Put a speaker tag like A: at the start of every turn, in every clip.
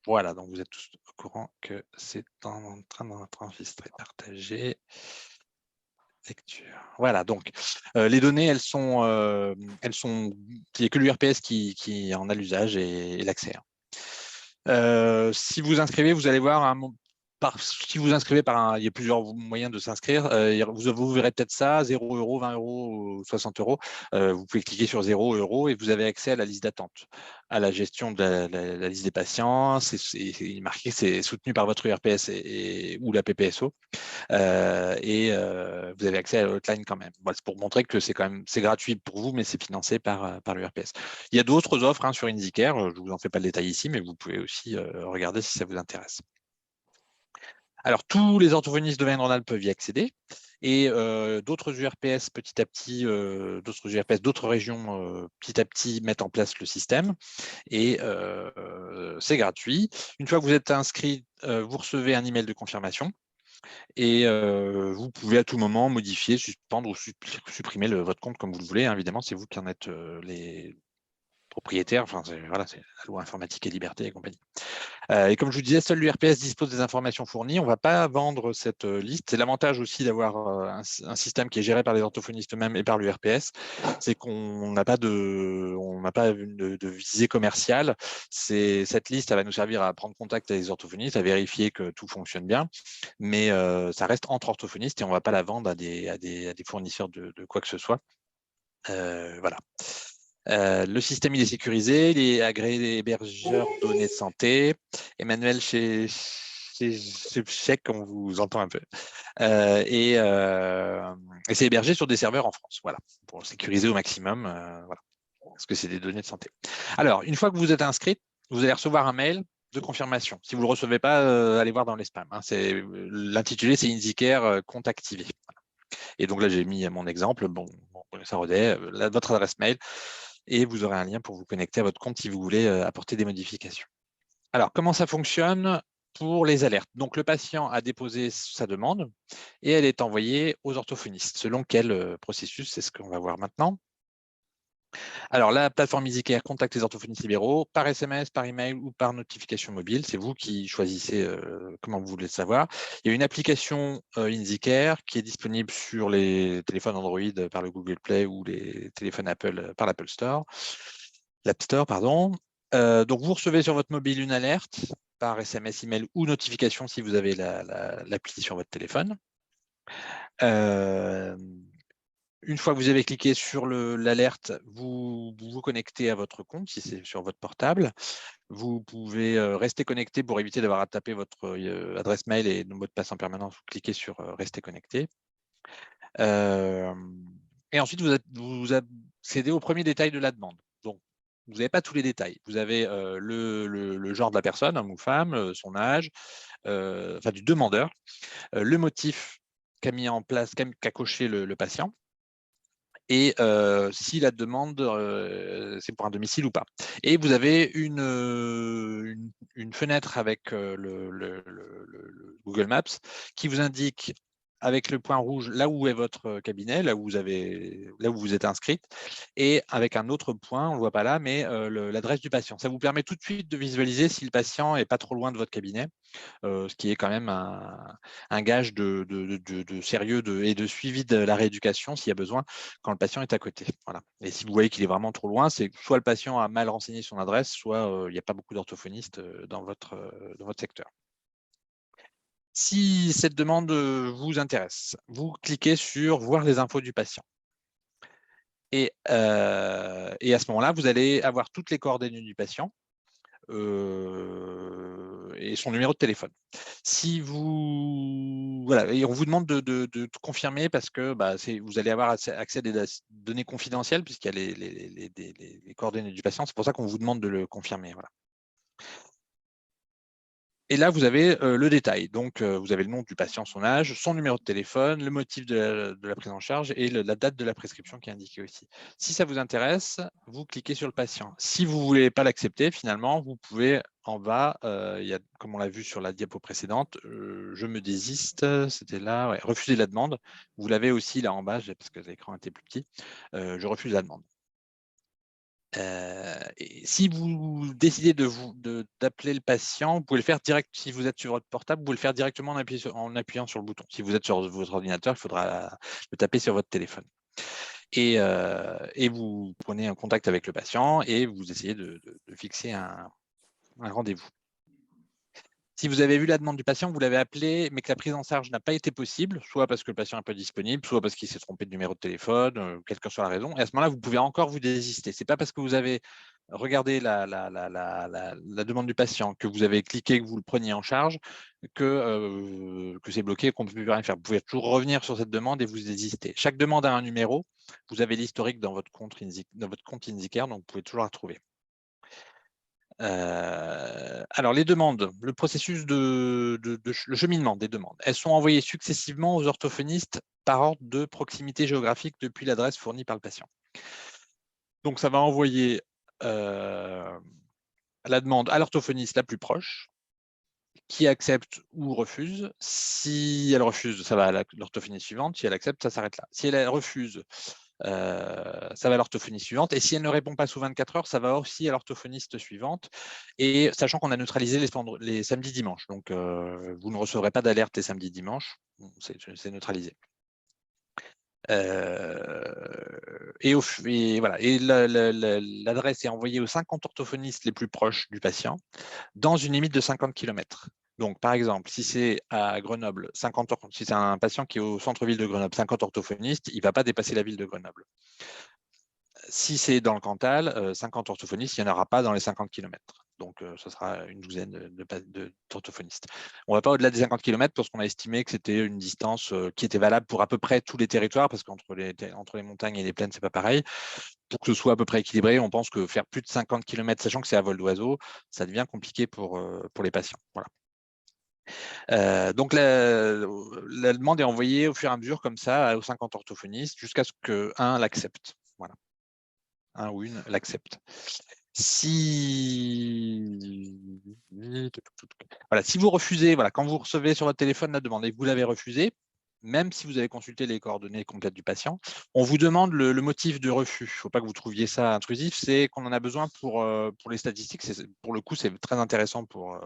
A: Voilà, donc vous êtes tous au courant que c'est en train d'être enregistré, partagé, lecture. Voilà, donc les données, elles sont, il n'y a que l'URPS qui en a l'usage et l'accès. Si vous inscrivez, vous allez voir si vous inscrivez il y a plusieurs moyens de s'inscrire. Vous verrez peut-être ça, 0 €, 20 €, 60 €. Vous pouvez cliquer sur 0 € et vous avez accès à la liste d'attente, à la gestion de la liste des patients. Il est marqué que c'est soutenu par votre URPS ou la PPSO. Vous avez accès à la hotline quand même. Voilà, c'est pour montrer que c'est gratuit pour vous, mais c'est financé par l'URPS. Il y a d'autres offres sur IndyCare, je ne vous en fais pas le détail ici, mais vous pouvez aussi regarder si ça vous intéresse. Alors, tous les orthophonistes de Vallée-Rhône-Alpes peuvent y accéder et d'autres URPS petit à petit, d'autres URPS, d'autres régions petit à petit mettent en place le système et c'est gratuit. Une fois que vous êtes inscrit, vous recevez un email de confirmation et vous pouvez à tout moment modifier, suspendre ou supprimer votre compte comme vous le voulez. Hein, évidemment, c'est vous qui en êtes les propriétaires. Enfin, voilà, c'est la loi informatique et liberté et compagnie. Et comme je vous disais, seul l'URPS dispose des informations fournies. On ne va pas vendre cette liste. C'est l'avantage aussi d'avoir un système qui est géré par les orthophonistes eux-mêmes et par l'URPS. C'est qu'on n'a pas de visée commerciale. Cette liste, elle va nous servir à prendre contact avec les orthophonistes, à vérifier que tout fonctionne bien. Mais ça reste entre orthophonistes et on ne va pas la vendre à des fournisseurs de quoi que ce soit. Voilà. Le système il est sécurisé, il est agréé hébergeur données de santé. Emmanuel chez Chèque, on vous entend un peu. Et c'est hébergé sur des serveurs en France, voilà, pour le sécuriser au maximum, voilà, parce que c'est des données de santé. Alors, une fois que vous êtes inscrit, vous allez recevoir un mail de confirmation. Si vous ne le recevez pas, allez voir dans les spams. Hein. L'intitulé, c'est IndyCare compte activé. Et donc là, j'ai mis mon exemple. Bon, ça redait, votre adresse mail et vous aurez un lien pour vous connecter à votre compte si vous voulez apporter des modifications. Alors, comment ça fonctionne pour les alertes? Donc, le patient a déposé sa demande et elle est envoyée aux orthophonistes. Selon quel processus, c'est ce qu'on va voir maintenant. Alors, la plateforme EasyCare contacte les orthophonistes libéraux par SMS, par email ou par notification mobile. C'est vous qui choisissez comment vous voulez le savoir. Il y a une application EasyCare qui est disponible sur les téléphones Android par le Google Play ou les téléphones Apple par l'Apple Store. L'App Store, pardon. Donc, vous recevez sur votre mobile une alerte par SMS, email ou notification si vous avez l'appli sur votre téléphone. Une fois que vous avez cliqué sur l'alerte, vous vous connectez à votre compte si c'est sur votre portable. Vous pouvez rester connecté pour éviter d'avoir à taper votre adresse mail et mot de passe en permanence. Vous cliquez sur rester connecté. Et ensuite, vous accédez au premier détail de la demande. Donc, vous n'avez pas tous les détails. Vous avez le genre de la personne, homme ou femme, son âge, enfin du demandeur, le motif qu'a mis en place, qu'a coché le patient, et si la demande, c'est pour un domicile ou pas. Et vous avez une fenêtre avec le Google Maps qui vous indique avec le point rouge là où est votre cabinet, là où vous êtes inscrite, et avec un autre point, on ne le voit pas là, mais l'adresse du patient. Ça vous permet tout de suite de visualiser si le patient n'est pas trop loin de votre cabinet, ce qui est quand même un gage de sérieux et de suivi de la rééducation s'il y a besoin quand le patient est à côté. Voilà. Et si vous voyez qu'il est vraiment trop loin, c'est soit le patient a mal renseigné son adresse, soit il n'y a pas beaucoup d'orthophonistes dans votre secteur. Si cette demande vous intéresse, vous cliquez sur « Voir les infos du patient ». Et à ce moment-là, vous allez avoir toutes les coordonnées du patient et son numéro de téléphone. Si vous voilà, et on vous demande de confirmer parce que vous allez avoir accès à des données confidentielles puisqu'il y a les coordonnées du patient. C'est pour ça qu'on vous demande de le confirmer. Voilà. Et là, vous avez le détail. Donc, vous avez le nom du patient, son âge, son numéro de téléphone, le motif de la prise en charge et la date de la prescription qui est indiquée aussi. Si ça vous intéresse, vous cliquez sur le patient. Si vous ne voulez pas l'accepter, finalement, vous pouvez en bas, comme on l'a vu sur la diapo précédente, je me désiste, c'était là, ouais, refuser la demande. Vous l'avez aussi là en bas, parce que l'écran était plus petit, je refuse la demande. Et si vous décidez d'appeler le patient, vous pouvez le faire direct. Si vous êtes sur votre portable, vous pouvez le faire directement en appuyant sur le bouton. Si vous êtes sur votre ordinateur, il faudra le taper sur votre téléphone. Et vous prenez un contact avec le patient et vous essayez de fixer un rendez-vous. Si vous avez vu la demande du patient, vous l'avez appelé, mais que la prise en charge n'a pas été possible, soit parce que le patient n'est pas disponible, soit parce qu'il s'est trompé de numéro de téléphone, quelle que soit la raison. Et à ce moment-là, vous pouvez encore vous désister. Ce n'est pas parce que vous avez regardé la demande du patient, que vous avez cliqué, que vous le preniez en charge, que c'est bloqué, qu'on ne peut plus rien faire. Vous pouvez toujours revenir sur cette demande et vous désister. Chaque demande a un numéro. Vous avez l'historique dans votre compte IndiCare, donc vous pouvez toujours la retrouver. Alors, les demandes, le processus le cheminement des demandes, elles sont envoyées successivement aux orthophonistes par ordre de proximité géographique depuis l'adresse fournie par le patient. Donc, ça va envoyer la demande à l'orthophoniste la plus proche, qui accepte ou refuse. Si elle refuse, ça va à l'orthophoniste suivante. Si elle accepte, ça s'arrête là. Si elle refuse, ça va à l'orthophoniste suivante. Et si elle ne répond pas sous 24 heures, ça va aussi à l'orthophoniste suivante. Et sachant qu'on a neutralisé les samedis, dimanches. Donc, vous ne recevrez pas d'alerte les samedis, dimanches. C'est neutralisé. Et voilà. Et l'adresse est envoyée aux 50 orthophonistes les plus proches du patient dans une limite de 50 km. Donc, par exemple, si c'est à Grenoble, si c'est un patient qui est au centre-ville de Grenoble, 50 orthophonistes, il ne va pas dépasser la ville de Grenoble. Si c'est dans le Cantal, 50 orthophonistes, il n'y en aura pas dans les 50 km. Donc, ce sera une douzaine d'orthophonistes. On ne va pas au-delà des 50 km parce qu'on a estimé que c'était une distance qui était valable pour à peu près tous les territoires, parce qu'entre les montagnes et les plaines, ce n'est pas pareil. Pour que ce soit à peu près équilibré, on pense que faire plus de 50 km, sachant que c'est à vol d'oiseau, ça devient compliqué pour les patients. Voilà. Donc, la demande est envoyée au fur et à mesure comme ça aux 50 orthophonistes jusqu'à ce qu'un l'accepte. Voilà. Un ou une l'accepte. Si vous refusez, quand vous recevez sur votre téléphone la demande et que vous l'avez refusée, même si vous avez consulté les coordonnées complètes du patient, on vous demande le motif de refus. Il ne faut pas que vous trouviez ça intrusif, c'est qu'on en a besoin pour les statistiques. Pour le coup, c'est très intéressant pour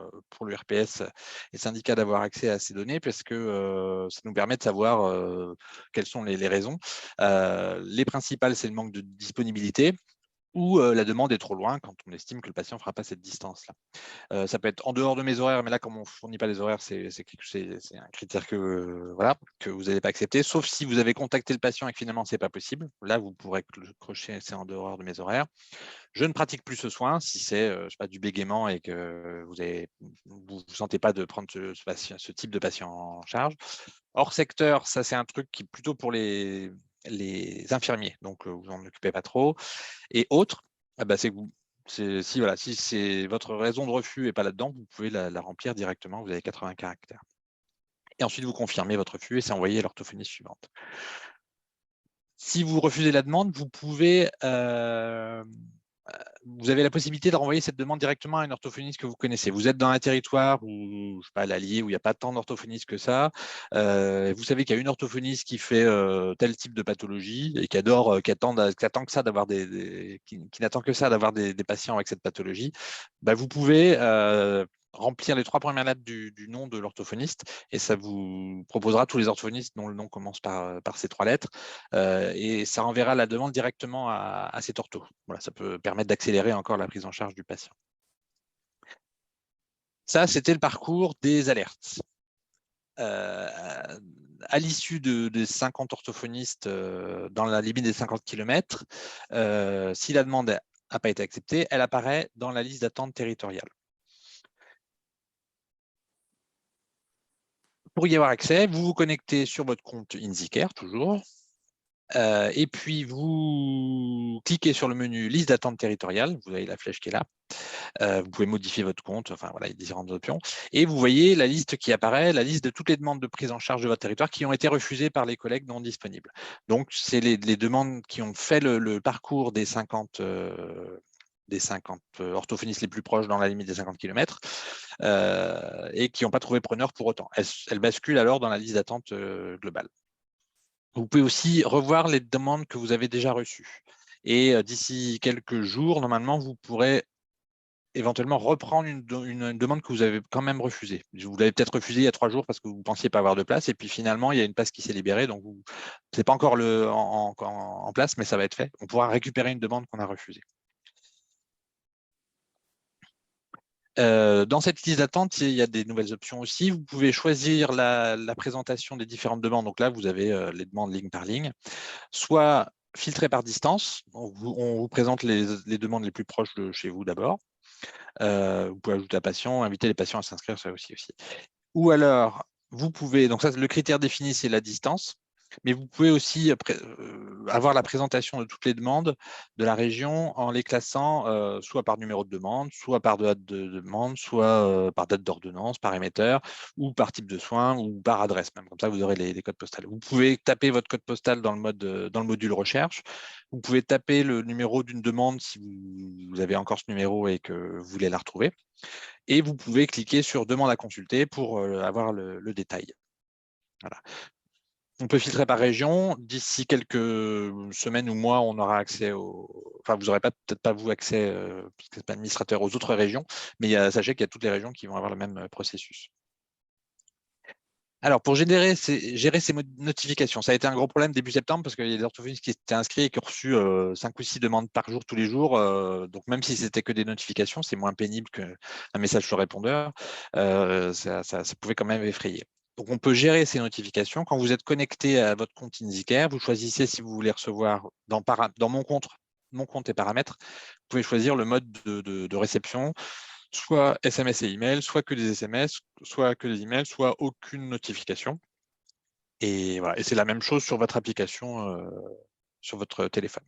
A: l'URPS et le syndicat d'avoir accès à ces données parce que ça nous permet de savoir quelles sont les raisons. Les principales, c'est le manque de disponibilité, ou la demande est trop loin quand on estime que le patient ne fera pas cette distance-là. Ça peut être en dehors de mes horaires, mais là, comme on ne fournit pas les horaires, c'est un critère que vous n'allez pas accepter, sauf si vous avez contacté le patient et que finalement, ce n'est pas possible. Là, vous pourrez crocher, c'est en dehors de mes horaires. Je ne pratique plus ce soin si c'est du bégaiement et que vous ne sentez pas de prendre ce type de patient en charge. Hors secteur, ça, c'est un truc qui est plutôt pour les infirmiers, donc vous n'en occupez pas trop. Et autres, si c'est votre raison de refus n'est pas là-dedans, vous pouvez la remplir directement, vous avez 80 caractères. Et ensuite, vous confirmez votre refus et c'est envoyé à l'orthophoniste suivante. Si vous refusez la demande, vous avez la possibilité de renvoyer cette demande directement à un orthophoniste que vous connaissez. Vous êtes dans un territoire où, je sais pas, l'Allier, où il n'y a pas tant d'orthophonistes que ça. Vous savez qu'il y a une orthophoniste qui fait tel type de pathologie et qui attend que ça d'avoir qui n'attend que ça d'avoir des patients avec cette pathologie. Vous pouvez remplir les 3 premières lettres du nom de l'orthophoniste et ça vous proposera tous les orthophonistes dont le nom commence par ces 3 lettres et ça renverra la demande directement à cet ortho. Voilà, ça peut permettre d'accélérer encore la prise en charge du patient. Ça, c'était le parcours des alertes. À l'issue des 50 orthophonistes dans la limite des 50 km, si la demande n'a pas été acceptée, elle apparaît dans la liste d'attente territoriale. Pour y avoir accès, vous vous connectez sur votre compte IndiCare, toujours. Et puis, vous cliquez sur le menu liste d'attente territoriale. Vous avez la flèche qui est là. Vous pouvez modifier votre compte. Enfin, voilà, il y a différentes options. Et vous voyez la liste qui apparaît, la liste de toutes les demandes de prise en charge de votre territoire qui ont été refusées par les collègues non disponibles. Donc, c'est les demandes qui ont fait le parcours des 50 orthophonistes les plus proches dans la limite des 50 km et qui n'ont pas trouvé preneur pour autant. Elles basculent alors dans la liste d'attente globale. Vous pouvez aussi revoir les demandes que vous avez déjà reçues. Et d'ici quelques jours, normalement, vous pourrez éventuellement reprendre une demande que vous avez quand même refusée. Vous l'avez peut-être refusée il y a 3 jours parce que vous ne pensiez pas avoir de place, et puis finalement, il y a une place qui s'est libérée, donc ce n'est pas encore en place, mais ça va être fait. On pourra récupérer une demande qu'on a refusée. Dans cette liste d'attente, il y a des nouvelles options aussi. Vous pouvez choisir la présentation des différentes demandes. Donc là, vous avez les demandes ligne par ligne, soit filtrées par distance. On vous présente les demandes les plus proches de chez vous d'abord. Vous pouvez ajouter un patient, inviter les patients à s'inscrire, ça aussi. Ou alors, vous pouvez, donc ça, le critère défini, c'est la distance, mais vous pouvez aussi avoir la présentation de toutes les demandes de la région en les classant soit par numéro de demande, soit par date de demande, soit par date d'ordonnance, par émetteur, ou par type de soin, ou par adresse même. Comme ça, vous aurez les codes postaux. Vous pouvez taper votre code postal dans le module recherche. Vous pouvez taper le numéro d'une demande si vous avez encore ce numéro et que vous voulez la retrouver. Et vous pouvez cliquer sur demande à consulter pour avoir le détail. Voilà. On peut filtrer par région. D'ici quelques semaines ou mois, on aura accès enfin, vous n'aurez peut-être pas vous accès, parce que c'est pas administrateur, aux autres régions, mais sachez qu'il y a toutes les régions qui vont avoir le même processus. Alors, pour gérer ces notifications, ça a été un gros problème début septembre parce qu'il y a des orthophonistes qui étaient inscrits et qui ont reçu 5 ou 6 demandes par jour, tous les jours. Donc, même si c'était que des notifications, c'est moins pénible qu'un message sur répondeur. Ça pouvait quand même effrayer. Donc, on peut gérer ces notifications. Quand vous êtes connecté à votre compte IndiCare, vous choisissez si vous voulez recevoir dans mon compte et paramètres, vous pouvez choisir le mode de réception, soit SMS et email, soit que des SMS, soit que des emails, soit aucune notification. Et voilà. Et c'est la même chose sur votre application, sur votre téléphone.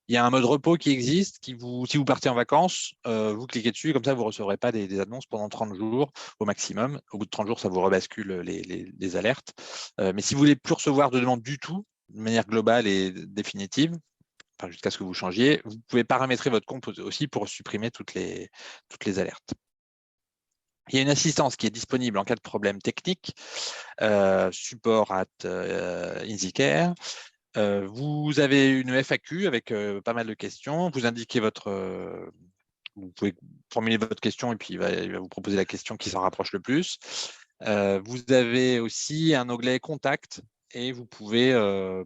A: Il y a un mode repos qui existe, si vous partez en vacances, vous cliquez dessus, comme ça vous ne recevrez pas des annonces pendant 30 jours au maximum. Au bout de 30 jours, ça vous rebascule les alertes. Mais si vous ne voulez plus recevoir de demandes du tout, de manière globale et définitive, enfin, jusqu'à ce que vous changiez, vous pouvez paramétrer votre compte aussi pour supprimer toutes les alertes. Il y a une assistance qui est disponible en cas de problème technique, support at IndiCare. Vous avez une FAQ avec pas mal de questions. Vous indiquez vous pouvez formuler votre question et puis il va vous proposer la question qui s'en rapproche le plus. Vous avez aussi un onglet Contact et vous pouvez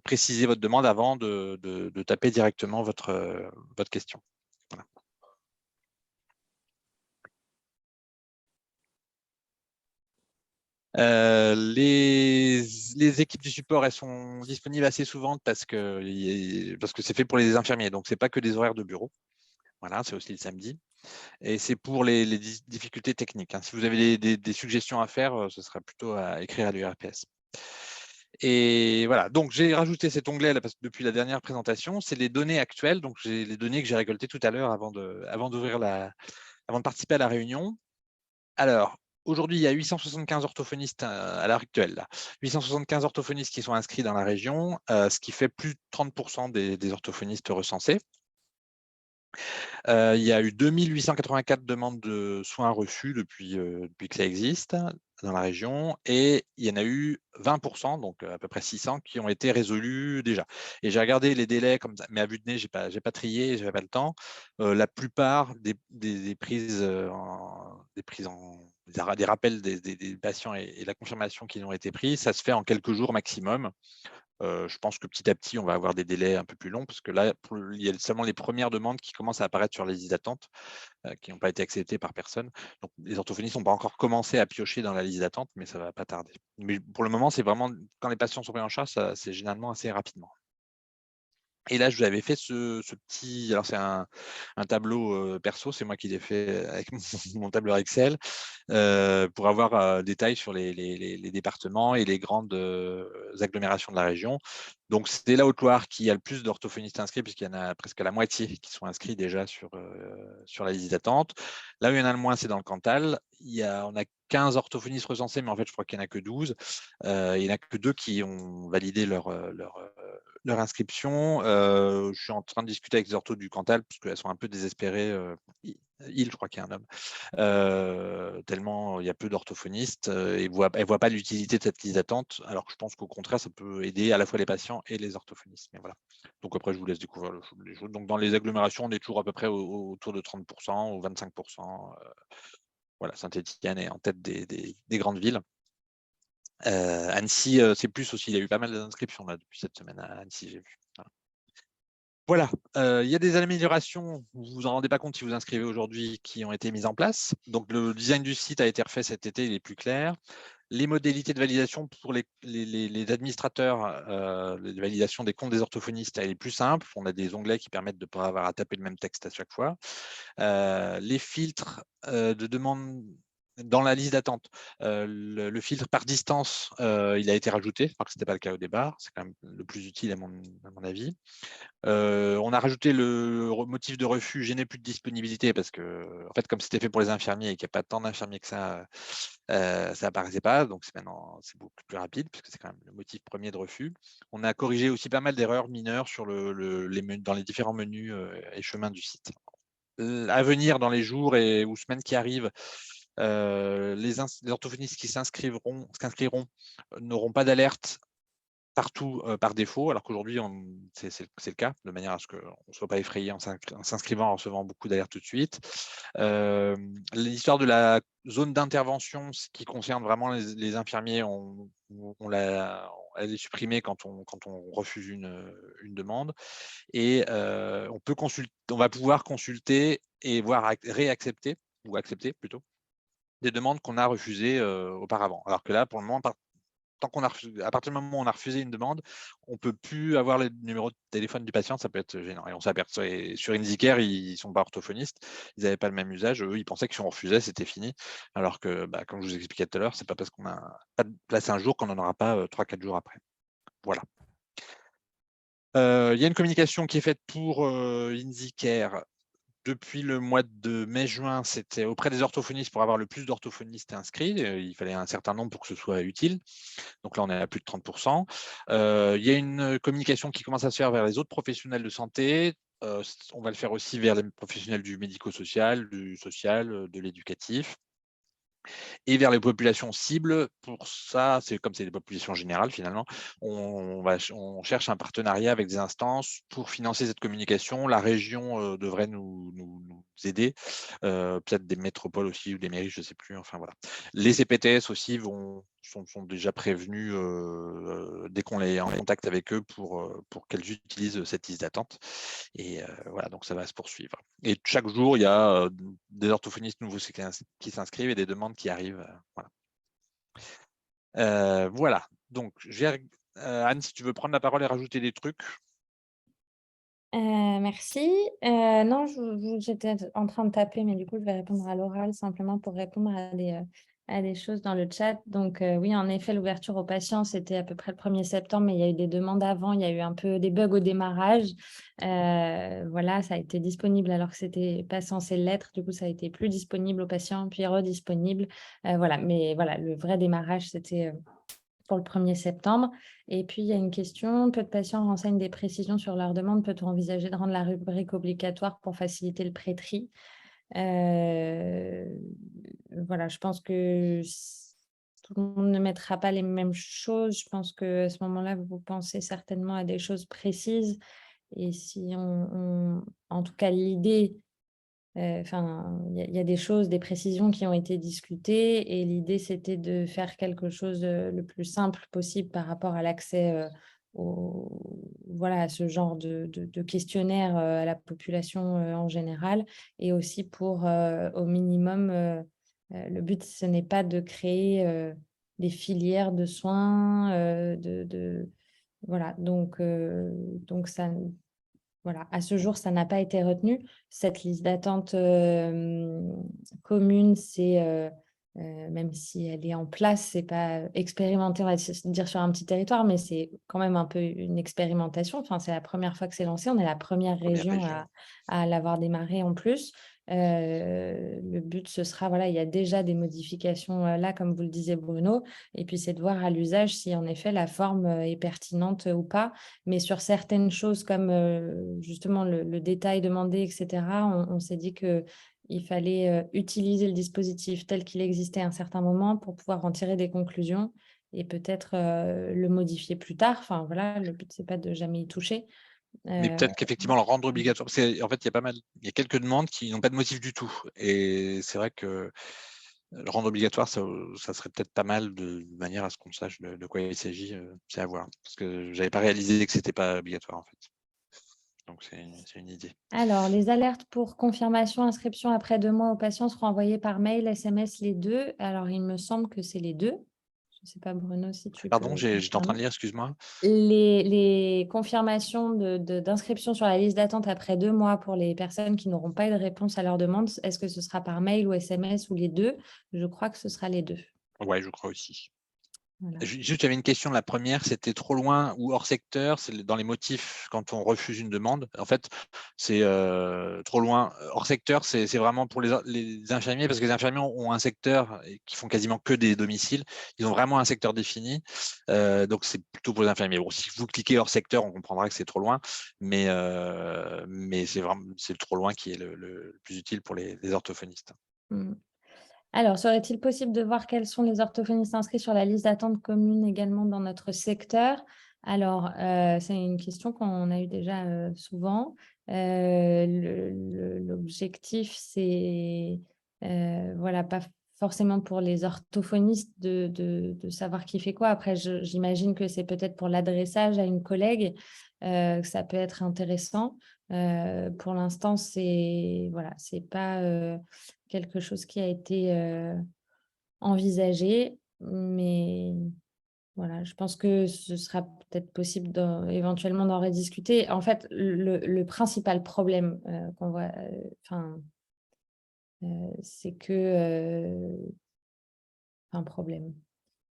A: préciser votre demande avant de taper directement votre question. Voilà. Les équipes du support, elles sont disponibles assez souvent parce que c'est fait pour les infirmiers, donc c'est pas que des horaires de bureau. Voilà, c'est aussi le samedi. Et c'est pour les difficultés techniques. Si vous avez des suggestions à faire, ce sera plutôt à écrire à l'URPS. Et voilà, donc j'ai rajouté cet onglet là, parce que depuis la dernière présentation, c'est les données actuelles, donc j'ai les données que j'ai récoltées tout à l'heure avant de participer à la réunion. Alors, aujourd'hui, il y a 875 orthophonistes à l'heure actuelle. Là. 875 orthophonistes qui sont inscrits dans la région, ce qui fait plus de 30% des orthophonistes recensés. Il y a eu 2884 demandes de soins reçues depuis que ça existe dans la région, et il y en a eu 20%, donc à peu près 600, qui ont été résolus déjà. Et j'ai regardé les délais, comme ça, mais à vue de nez, je n'ai pas trié, je n'avais pas le temps. La plupart des prises des rappels des patients et la confirmation qu'ils ont été pris, ça se fait en quelques jours maximum. Je pense que petit à petit, on va avoir des délais un peu plus longs parce que là, il y a seulement les premières demandes qui commencent à apparaître sur les listes d'attente qui n'ont pas été acceptées par personne. Donc, les orthophonistes n'ont pas encore commencé à piocher dans la liste d'attente, mais ça ne va pas tarder. Mais pour le moment, c'est vraiment, quand les patients sont pris en charge, c'est généralement assez rapidement. Et là, je vous avais fait ce petit. Alors, c'est un tableau perso, c'est moi qui l'ai fait avec mon tableur Excel pour avoir détail sur les départements et les grandes agglomérations de la région. Donc, c'est la Haute-Loire qui a le plus d'orthophonistes inscrits, puisqu'il y en a presque la moitié qui sont inscrits déjà sur la liste d'attente. Là où il y en a le moins, c'est dans le Cantal. On a 15 orthophonistes recensés, mais en fait, je crois qu'il n'y en a que 12. Il n'y en a que 2 qui ont validé leur inscription. Je suis en train de discuter avec les orthos du Cantal, parce qu'elles sont un peu désespérées. Je crois qu'il y a un homme, tellement il y a peu d'orthophonistes, et elles ne voient pas l'utilité de cette liste d'attente, alors que je pense qu'au contraire, ça peut aider à la fois les patients et les orthophonistes. Mais voilà. Donc après, je vous laisse découvrir les choses. Donc dans les agglomérations, on est toujours à peu près autour de 30% ou 25%. Voilà, Saint-Étienne est en tête des grandes villes. Annecy, c'est plus aussi. Il y a eu pas mal d'inscriptions là depuis cette semaine à Annecy, j'ai vu. Voilà, il y a des améliorations, vous ne vous en rendez pas compte si vous inscrivez aujourd'hui, qui ont été mises en place. Donc le design du site a été refait cet été, il est plus clair. Les modalités de validation pour les administrateurs, les validations des comptes des orthophonistes, elle est plus simple. On a des onglets qui permettent de ne pas avoir à taper le même texte à chaque fois. Les filtres de demande dans la liste d'attente, le filtre par distance, il a été rajouté, alors que ce n'était pas le cas au départ. C'est quand même le plus utile à mon avis. On a rajouté le motif de refus, je n'ai plus de disponibilité, parce que, en fait, comme c'était fait pour les infirmiers et qu'il n'y a pas tant d'infirmiers que ça apparaissait pas. Donc maintenant, c'est beaucoup plus rapide, puisque c'est quand même le motif premier de refus. On a corrigé aussi pas mal d'erreurs mineures sur dans les différents menus et chemins du site. À venir dans les jours ou semaines qui arrivent, les orthophonistes qui s'inscriront n'auront pas d'alerte partout par défaut, alors qu'aujourd'hui, c'est le cas, de manière à ce qu'on ne soit pas effrayé en s'inscrivant, en recevant beaucoup d'alertes tout de suite. L'histoire de la zone d'intervention, ce qui concerne vraiment les infirmiers, elle est supprimée quand on refuse une demande. Et on va pouvoir consulter et voir réaccepter, ou accepter plutôt, des demandes qu'on a refusées auparavant. Alors que là, pour le moment, à partir du moment où on a refusé une demande, on ne peut plus avoir le numéro de téléphone du patient, ça peut être gênant. Et on s'aperçoit, sur IndyCare, ils ne sont pas orthophonistes, ils n'avaient pas le même usage. Eux, ils pensaient que si on refusait, c'était fini. Alors que, comme je vous expliquais tout à l'heure, ce n'est pas parce qu'on a pas placé un jour qu'on n'en aura pas 3-4 jours après. Voilà. Il y a une communication qui est faite pour IndyCare. Depuis le mois de mai-juin, c'était auprès des orthophonistes pour avoir le plus d'orthophonistes inscrits. Il fallait un certain nombre pour que ce soit utile. Donc là, on est à plus de 30%. Il y a une communication qui commence à se faire vers les autres professionnels de santé. On va le faire aussi vers les professionnels du médico-social, du social, de l'éducatif. Et vers les populations cibles. Pour ça, c'est comme c'est des populations générales finalement, on cherche un partenariat avec des instances pour financer cette communication. La région devrait nous aider, peut-être des métropoles aussi ou des mairies, je ne sais plus. Enfin voilà. Les CPTS aussi sont déjà prévenus dès qu'on est en contact avec eux pour qu'elles utilisent cette liste d'attente. Et voilà, donc ça va se poursuivre. Et chaque jour, il y a des orthophonistes nouveaux qui s'inscrivent et des demandes qui arrivent. Voilà. Donc, Anne, si tu veux prendre la parole et rajouter des trucs.
B: Merci. Non, j'étais en train de taper, mais du coup, je vais répondre à l'oral simplement pour répondre à des choses dans le chat. Donc, oui, en effet, l'ouverture aux patients, c'était à peu près le 1er septembre, mais il y a eu des demandes avant. Il y a eu un peu des bugs au démarrage. Voilà, ça a été disponible alors que c'était pas censé l'être. Du coup, ça a été plus disponible aux patients, puis redisponible. Voilà, mais voilà, le vrai démarrage, c'était pour le 1er septembre. Et puis, il y a une question, peu de patients renseignent des précisions sur leur demande. Peut-on envisager de rendre la rubrique obligatoire pour faciliter le pré-tri? Voilà, je pense que tout le monde ne mettra pas les mêmes choses. Je pense qu'à ce moment-là, vous pensez certainement à des choses précises. Et si en tout cas, l'idée, enfin, il y a des choses, des précisions qui ont été discutées et l'idée, c'était de faire quelque chose, le plus simple possible par rapport à l'accès, voilà, à ce genre de questionnaire, à la population, en général et aussi pour, au minimum, le but, ce n'est pas de créer, des filières de soins, voilà, donc ça voilà, à ce jour, ça n'a pas été retenu. Cette liste d'attente commune, même si elle est en place, c'est pas expérimenté, on va dire sur un petit territoire, mais c'est quand même un peu une expérimentation. Enfin, c'est la première fois que c'est lancé. On est la première
A: Première
B: région
A: région.
B: à l'avoir démarré en plus. Le but, ce sera, voilà, il y a déjà des modifications là, comme vous le disiez, Bruno, et puis c'est de voir à l'usage si en effet la forme est pertinente ou pas. Mais sur certaines choses comme justement le détail demandé, etc., on s'est dit qu'il fallait utiliser le dispositif tel qu'il existait à un certain moment pour pouvoir en tirer des conclusions et peut-être le modifier plus tard. Enfin, voilà, le but, c'est pas de jamais y toucher.
A: Mais
B: Euh,
A: peut-être qu'effectivement, le rendre obligatoire, parce qu'en fait, il y a quelques demandes qui n'ont pas de motif du tout. Et c'est vrai que le rendre obligatoire, ça serait peut-être pas mal de manière à ce qu'on sache de quoi il s'agit. C'est à voir. Parce que j'avais pas réalisé que c'était pas obligatoire, en fait. Donc, c'est une idée.
B: Alors, les alertes pour confirmation, inscription après 2 mois aux patients seront envoyées par mail, SMS, les deux. Alors, il me semble que c'est les deux. Je ne sais pas, Bruno, si tu
A: Pardon,
B: peux
A: j'étais en train de
B: confirmer.
A: lire, excuse-moi.
B: Les confirmations d'inscription sur la liste d'attente après 2 mois pour les personnes qui n'auront pas eu de réponse à leur demande, est-ce que ce sera par mail ou SMS ou les deux? Je crois que ce sera les deux.
A: Ouais, je crois aussi.
B: Voilà.
A: Juste, j'avais une question. La première, c'était trop loin ou hors secteur. C'est dans les motifs quand on refuse une demande. En fait, c'est trop loin. Hors secteur, c'est vraiment pour les infirmiers parce que les infirmiers ont un secteur qui font quasiment que des domiciles. Ils ont vraiment un secteur défini. Donc, c'est plutôt pour les infirmiers. Bon, si vous cliquez hors secteur, on comprendra que c'est trop loin. Mais c'est vraiment le trop loin qui est le plus utile pour les orthophonistes.
B: Mm. Alors, serait-il possible de voir quels sont les orthophonistes inscrits sur la liste d'attente commune également dans notre secteur? Alors, c'est une question qu'on a eu déjà souvent. L'objectif, c'est voilà, pas forcément pour les orthophonistes de savoir qui fait quoi. Après, j'imagine que c'est peut-être pour l'adressage à une collègue que ça peut être intéressant. Pour l'instant, voilà, c'est pas quelque chose qui a été envisagé, mais voilà, je pense que ce sera peut-être possible éventuellement d'en rediscuter. En fait, le principal problème qu'on voit, c'est que, un problème,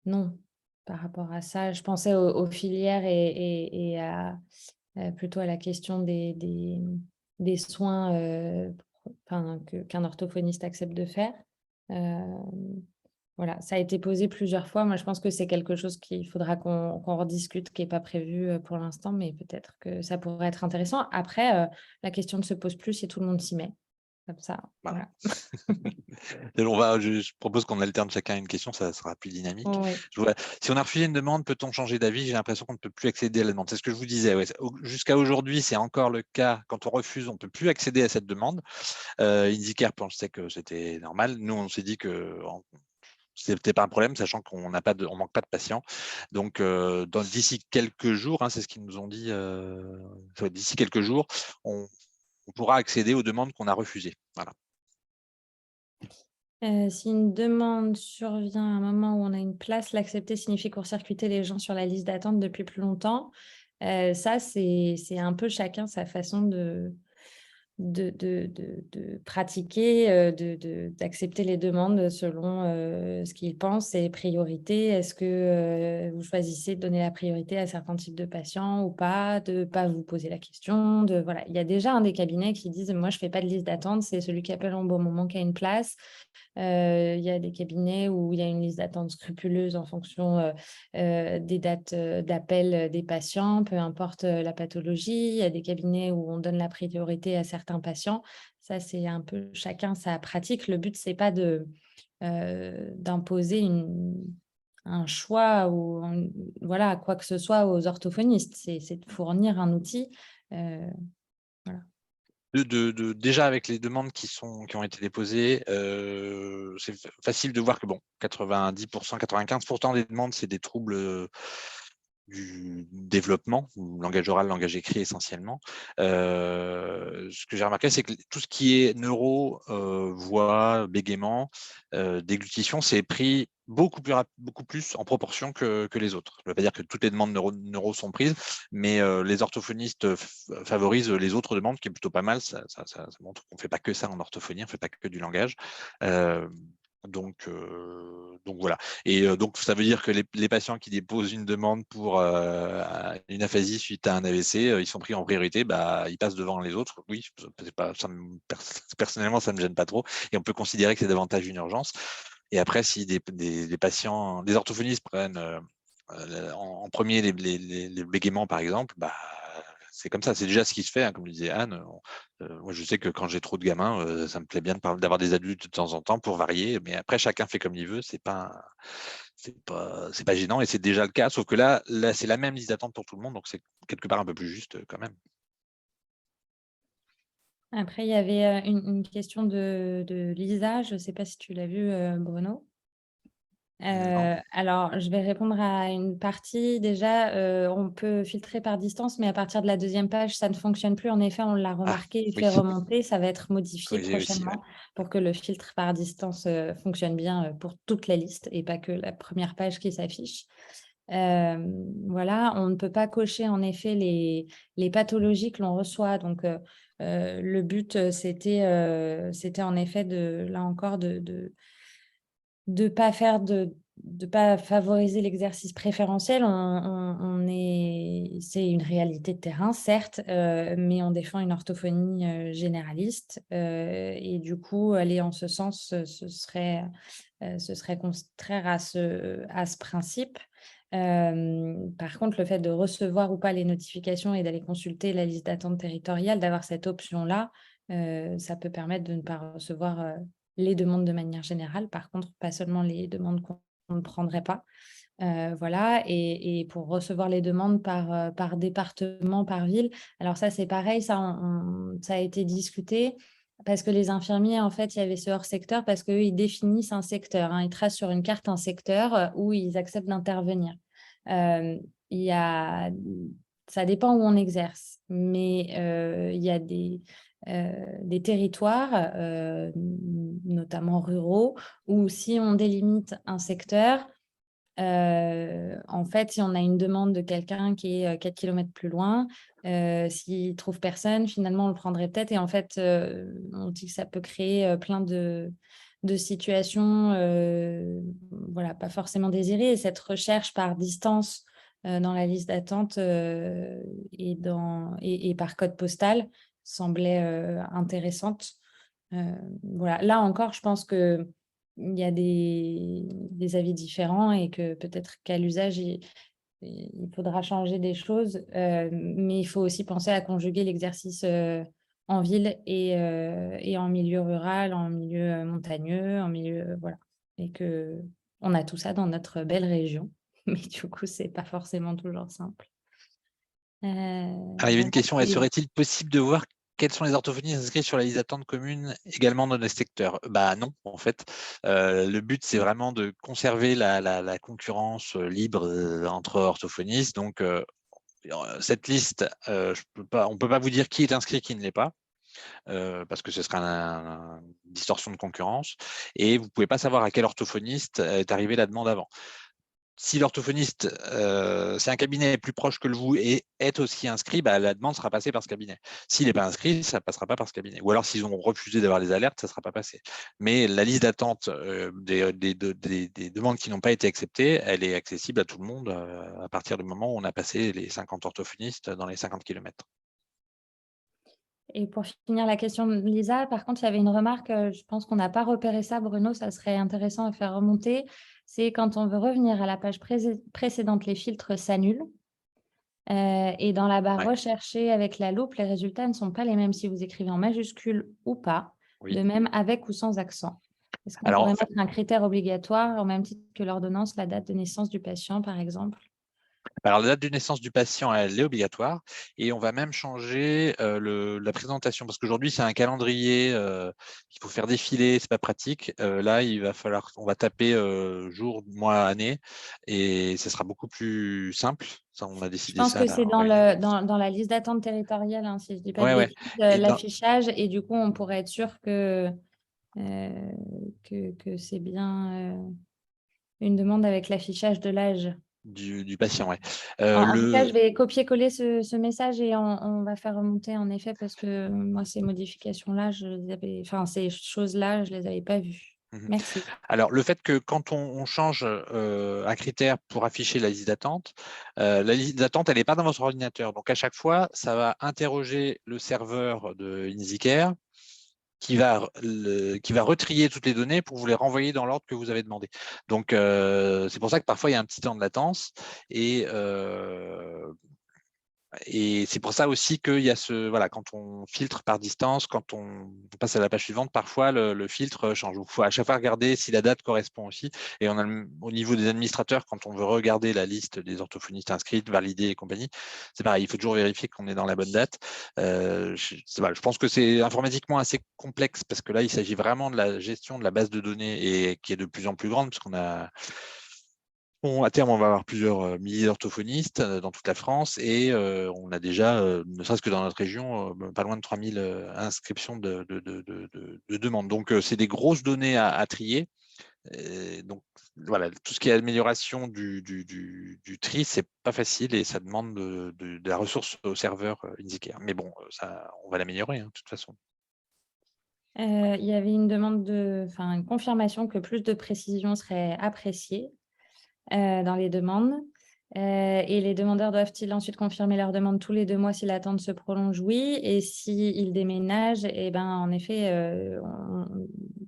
B: non, par rapport à ça, je pensais aux filières et plutôt à la question des soins qu'un orthophoniste accepte de faire. Voilà, ça a été posé plusieurs fois. Moi, je pense que c'est quelque chose qu'il faudra qu'on rediscute, qui n'est pas prévu pour l'instant, mais peut-être que ça pourrait être intéressant. Après, la question ne se pose plus si tout le monde s'y met. Comme ça,
A: Voilà.
B: voilà.
A: Je propose qu'on alterne chacun une question, ça sera plus dynamique.
B: Oui.
A: Si on a refusé une demande, peut-on changer d'avis? J'ai l'impression qu'on ne peut plus accéder à la demande. C'est ce que je vous disais. Ouais. Jusqu'à aujourd'hui, c'est encore le cas. Quand on refuse, on ne peut plus accéder à cette demande. Indicare pensait que c'était normal. Nous, on s'est dit que ce n'était pas un problème, sachant qu'on n'a pas on manque pas de patients. Donc, d'ici quelques jours, hein, c'est ce qu'ils nous ont dit, d'ici quelques jours, on pourra accéder aux demandes qu'on a refusées. Voilà.
B: Si une demande survient à un moment où on a une place, l'accepter signifie court-circuiter les gens sur la liste d'attente depuis plus longtemps. Ça, c'est un peu chacun sa façon de pratiquer, d'accepter les demandes selon ce qu'ils pensent et les priorités. Est-ce que vous choisissez de donner la priorité à certains types de patients ou pas, de ne pas vous poser la question, voilà. Il y a déjà des cabinets qui disent: moi, je ne fais pas de liste d'attente, c'est celui qui appelle en bon moment qui a une place. Il y a des cabinets où il y a une liste d'attente scrupuleuse en fonction des dates d'appel des patients, peu importe la pathologie. Il y a des cabinets où on donne la priorité à certains patients. Ça, c'est un peu chacun sa pratique. Le but, c'est pas d'imposer un choix ou voilà, quoi que ce soit aux orthophonistes. C'est de fournir un outil. Voilà.
A: Déjà avec les demandes qui ont été déposées, c'est facile de voir que bon, 90%, 95% des demandes, c'est des troubles du développement, langage oral, langage écrit essentiellement. Ce que j'ai remarqué, c'est que tout ce qui est neuro, voix, bégaiement, déglutition, c'est pris beaucoup plus en proportion que les autres. Ça ne veut pas dire que toutes les demandes neuro sont prises, mais les orthophonistes favorisent les autres demandes, ce qui est plutôt pas mal. Ça montre qu'on ne fait pas que ça en orthophonie, on ne fait pas que du langage. Donc voilà. Et donc ça veut dire que les patients qui déposent une demande pour une aphasie suite à un AVC, ils sont pris en priorité, ils passent devant les autres. Oui, c'est pas, personnellement, ça ne me gêne pas trop. Et on peut considérer que c'est davantage une urgence. Et après, si des patients, des orthophonistes prennent en premier les bégaiements, par exemple, c'est comme ça. C'est déjà ce qui se fait, hein, comme le disait Anne. Moi, je sais que quand j'ai trop de gamins, ça me plaît bien d'avoir des adultes de temps en temps pour varier. Mais après, chacun fait comme il veut. C'est pas gênant et c'est déjà le cas. Sauf que là, c'est la même liste d'attente pour tout le monde. Donc, c'est quelque part un peu plus juste quand même.
B: Après, il y avait une question de Lisa. Je ne sais pas si tu l'as vu, Bruno.
A: Non.
B: Alors, je vais répondre à une partie. Déjà, on peut filtrer par distance, mais à partir de la deuxième page, ça ne fonctionne plus. En effet, on l'a
A: Ah,
B: remarqué et
A: oui,
B: fait remonter. Ça va être modifié
A: corrigé aussi. Ouais.
B: prochainement pour que le filtre par distance fonctionne bien pour toute la liste et pas que la première page qui s'affiche. Voilà, on ne peut pas cocher en effet les pathologies que l'on reçoit. Donc, le but, c'était en effet là encore de pas faire de pas favoriser l'exercice préférentiel. C'est une réalité de terrain, certes, mais on défend une orthophonie généraliste. Et du coup, aller en ce sens, ce serait contraire à ce principe. Par contre, le fait de recevoir ou pas les notifications et d'aller consulter la liste d'attente territoriale, d'avoir cette option-là, ça peut permettre de ne pas recevoir les demandes de manière générale. Par contre, pas seulement les demandes qu'on ne prendrait pas. Voilà. Et pour recevoir les demandes par département, par ville, alors ça, c'est pareil, ça a été discuté. Parce que les infirmiers, en fait, il y avait ce hors-secteur parce qu'eux, ils définissent un secteur, hein. Ils tracent sur une carte un secteur où ils acceptent d'intervenir. Il y a... Ça dépend où on exerce, mais il y a des territoires, notamment ruraux, où si on délimite un secteur, en fait, si on a une demande de quelqu'un qui est 4 km plus loin, s'il ne trouve personne, finalement, on le prendrait peut-être. Et en fait, on dit que ça peut créer plein de situations voilà, pas forcément désirées. Et cette recherche par distance dans la liste d'attente et par code postal semblait intéressante. Voilà. Là encore, je pense que il y a des avis différents et que peut-être qu'à l'usage, il faudra changer des choses. Mais il faut aussi penser à conjuguer l'exercice en ville et en milieu rural, en milieu montagneux, en milieu... voilà. Et qu'on a tout ça dans notre belle région. Mais du coup, c'est pas forcément toujours simple.
A: Alors, il y avait une question,
B: Voilà.
A: serait-il possible de voir quels sont les orthophonistes inscrits sur la liste d'attente commune également dans les secteurs? Non, en fait. Le but, c'est vraiment de conserver la concurrence libre entre orthophonistes. Donc, cette liste, on ne peut pas vous dire qui est inscrit, qui ne l'est pas. Parce que ce sera une distorsion de concurrence. Et vous ne pouvez pas savoir à quel orthophoniste est arrivée la demande avant. Si l'orthophoniste, si un cabinet est plus proche que le vous et est aussi inscrit, la demande sera passée par ce cabinet. S'il n'est pas inscrit, ça ne passera pas par ce cabinet. Ou alors, s'ils ont refusé d'avoir les alertes, ça ne sera pas passé. Mais la liste d'attente des demandes qui n'ont pas été acceptées, elle est accessible à tout le monde à partir du moment où on a passé les 50 orthophonistes dans les 50 km.
B: Et pour finir la question de Lisa, par contre, il y avait une remarque, je pense qu'on n'a pas repéré ça, Bruno, ça serait intéressant à faire remonter. C'est quand on veut revenir à la page précédente, les filtres s'annulent. Et dans la barre
A: Ouais.
B: rechercher avec la loupe, les résultats ne sont pas les mêmes si vous écrivez en majuscule ou pas,
A: Oui.
B: de même avec ou sans accent. Est-ce qu'on
A: Alors,
B: pourrait mettre un critère obligatoire au même titre que l'ordonnance, la date de naissance du patient, par exemple?
A: la date de naissance du patient, elle est obligatoire et on va même changer la présentation parce qu'aujourd'hui, c'est un calendrier qu'il faut faire défiler, c'est pas pratique. Là, on va taper jour, mois, année et ce sera beaucoup plus simple. Ça, on a
B: Je
A: décidé
B: pense
A: ça
B: que
A: là,
B: c'est
A: en
B: dans
A: réunion.
B: la liste d'attente territoriale, hein, si je ne dis pas de
A: Ouais, ouais.
B: bêtises,
A: Et
B: l'affichage. Et du coup, on pourrait être sûr que c'est bien une demande avec l'affichage de l'âge.
A: du patient, ouais.
B: En tout cas, je vais copier-coller ce message et on va faire remonter en effet parce que moi, ces modifications-là, ces choses-là, je ne les avais pas vues. Merci.
A: Alors, le fait que quand on change un critère pour afficher la liste d'attente, elle n'est pas dans votre ordinateur. Donc, à chaque fois, ça va interroger le serveur de IndyCare qui va retrier toutes les données pour vous les renvoyer dans l'ordre que vous avez demandé. Donc, c'est pour ça que parfois, il y a un petit temps de latence. Et c'est pour ça aussi qu'il y a voilà, quand on filtre par distance, quand on passe à la page suivante, parfois le filtre change. Il faut à chaque fois regarder si la date correspond aussi. Et au niveau des administrateurs, quand on veut regarder la liste des orthophonistes inscrits, validés et compagnie, c'est pareil, il faut toujours vérifier qu'on est dans la bonne date. Je pense que c'est informatiquement assez complexe parce que là, il s'agit vraiment de la gestion de la base de données et qui est de plus en plus grande parce qu'on a à terme, on va avoir plusieurs milliers d'orthophonistes dans toute la France et on a déjà, ne serait-ce que dans notre région, pas loin de 3000 inscriptions de demandes. Donc, c'est des grosses données à trier. Et donc, voilà, tout ce qui est amélioration du tri, c'est pas facile et ça demande de la ressource au serveur IndyCare. Mais bon, ça, on va l'améliorer, de toute façon.
B: Il y avait une une confirmation que plus de précision serait appréciée dans les demandes. Et les demandeurs doivent-ils ensuite confirmer leur demande tous les 2 mois si l'attente se prolonge? Oui. Et s'ils déménagent, eh ben, en effet,